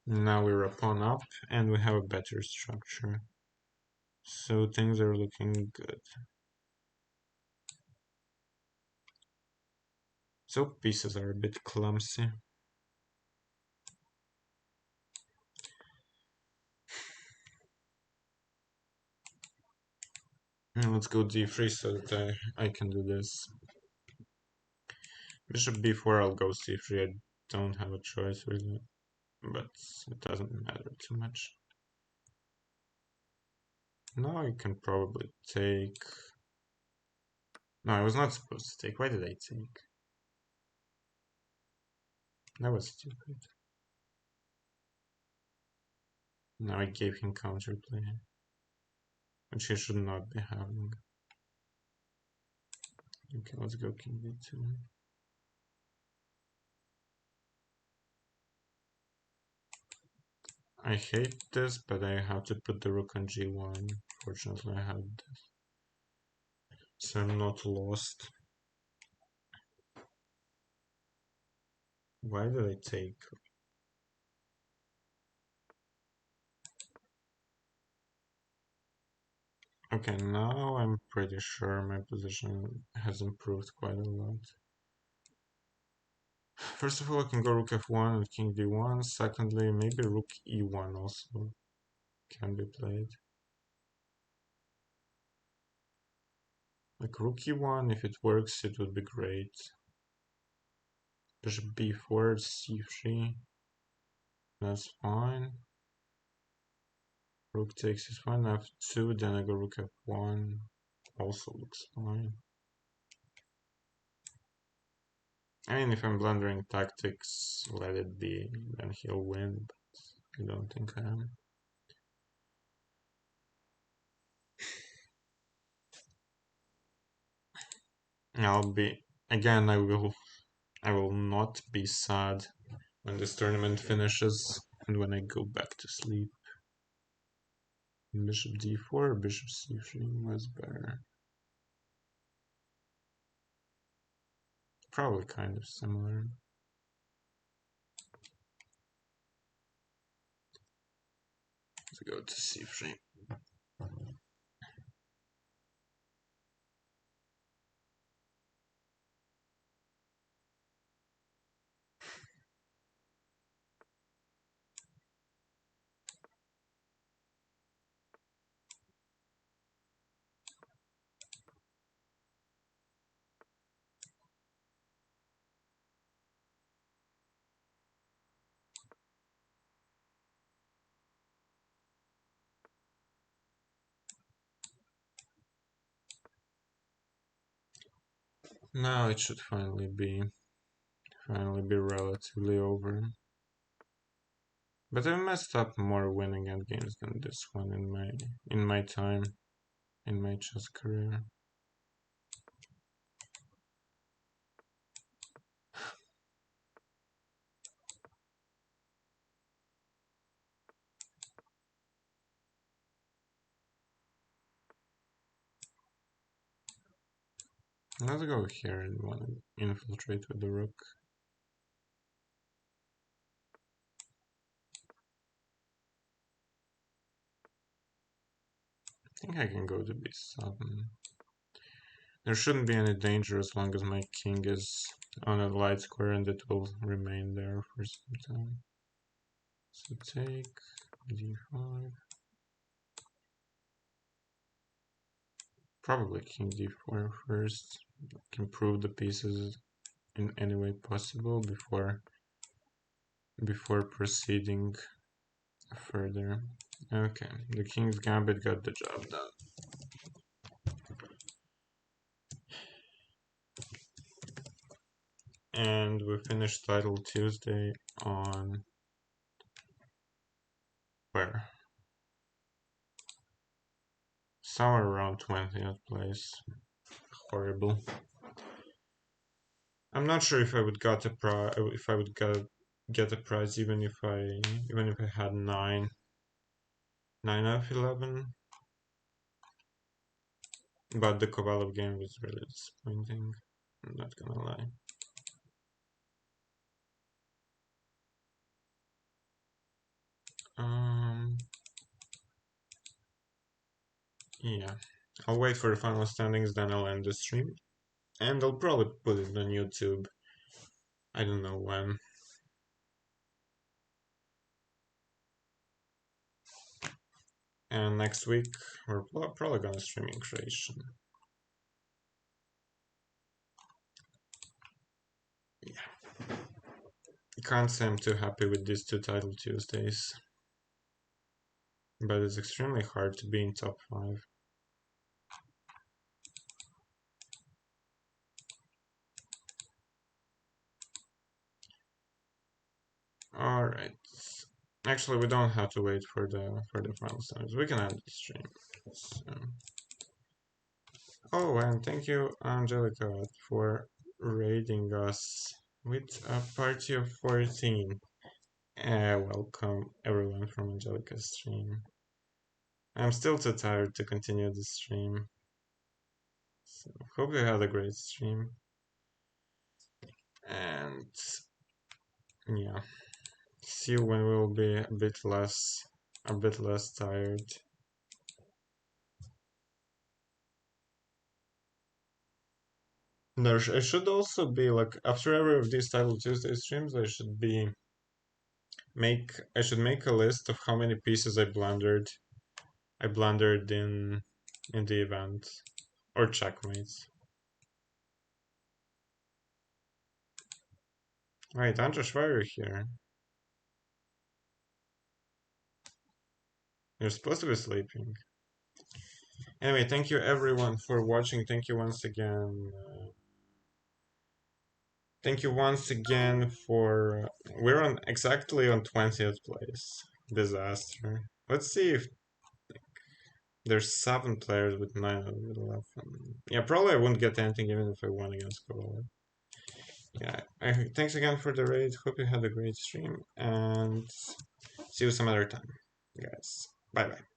Now we're a pawn up and we have a better structure. So things are looking good. So pieces are a bit clumsy. Let's go d3 so that I can do this. Bishop b4, I'll go c3. I don't have a choice really, but it doesn't matter too much. Now I can probably take... No, I was not supposed to take. Why did I take? That was stupid. Now I gave him counterplay, which he should not be having. Okay, let's go king d2. I hate this, but I have to put the rook on g1. Fortunately, I had this, so I'm not lost. Why did I take? Okay, now I'm pretty sure my position has improved quite a lot. First of all, I can go rook f1 and king d1. Secondly, maybe rook e1 also can be played. Like rook e1, if it works, it would be great. Bishop b4, c3. That's fine. Rook takes is fine. f2, then I go rook f1. Also looks fine. I mean, if I'm blundering tactics, let it be, then he'll win, but I don't think I am. I'll be, again, I will not be sad when this tournament finishes and when I go back to sleep. Bishop d4, bishop c3 was better. Probably kind of similar. Let's go to c3. Now it should finally be relatively over. But I messed up more winning endgames than this one in my time, in my chess career. Let's go here and want to infiltrate with the rook. I think I can go to b7. There shouldn't be any danger as long as my king is on a light square and it will remain there for some time. So take d5. Probably king d4 first. Can prove the pieces in any way possible before proceeding further. Okay, the king's gambit got the job done. And we finished Title Tuesday on where? Somewhere around 20th place. Horrible. I'm not sure if I would get a prize. If I would get a prize even if I had 9 out of 11. But the Kovalev game was really disappointing. I'm not gonna lie. Yeah. I'll wait for the final standings, then I'll end the stream. And I'll probably put it on YouTube. I don't know when. And next week, we're probably gonna stream in Croatian. Yeah. Can't say I'm too happy with these 2 title Tuesdays. But it's extremely hard to be in top 5. Alright. Actually, we don't have to wait for the final standards. We can end the stream. So. Oh, and thank you, Angelica, for raiding us with a party of 14. Welcome everyone from Angelica's stream. I'm still too tired to continue the stream. So hope you had a great stream. And yeah. See you when we'll be a bit less tired. There I should also be like after every of these Title Tuesday streams, I should make a list of how many pieces I blundered in the event or checkmates. Wait, Andrzej, why are you here? You're supposed to be sleeping. Anyway, thank you everyone for watching. Thank you once again. Thank you once again for. We're exactly on 20th place. Disaster. Let's see if there's 7 players with 9 out of 11. Yeah, probably I wouldn't get anything even if I won against Kovalev. Yeah, thanks again for the raid. Hope you had a great stream and see you some other time, guys. Bye bye.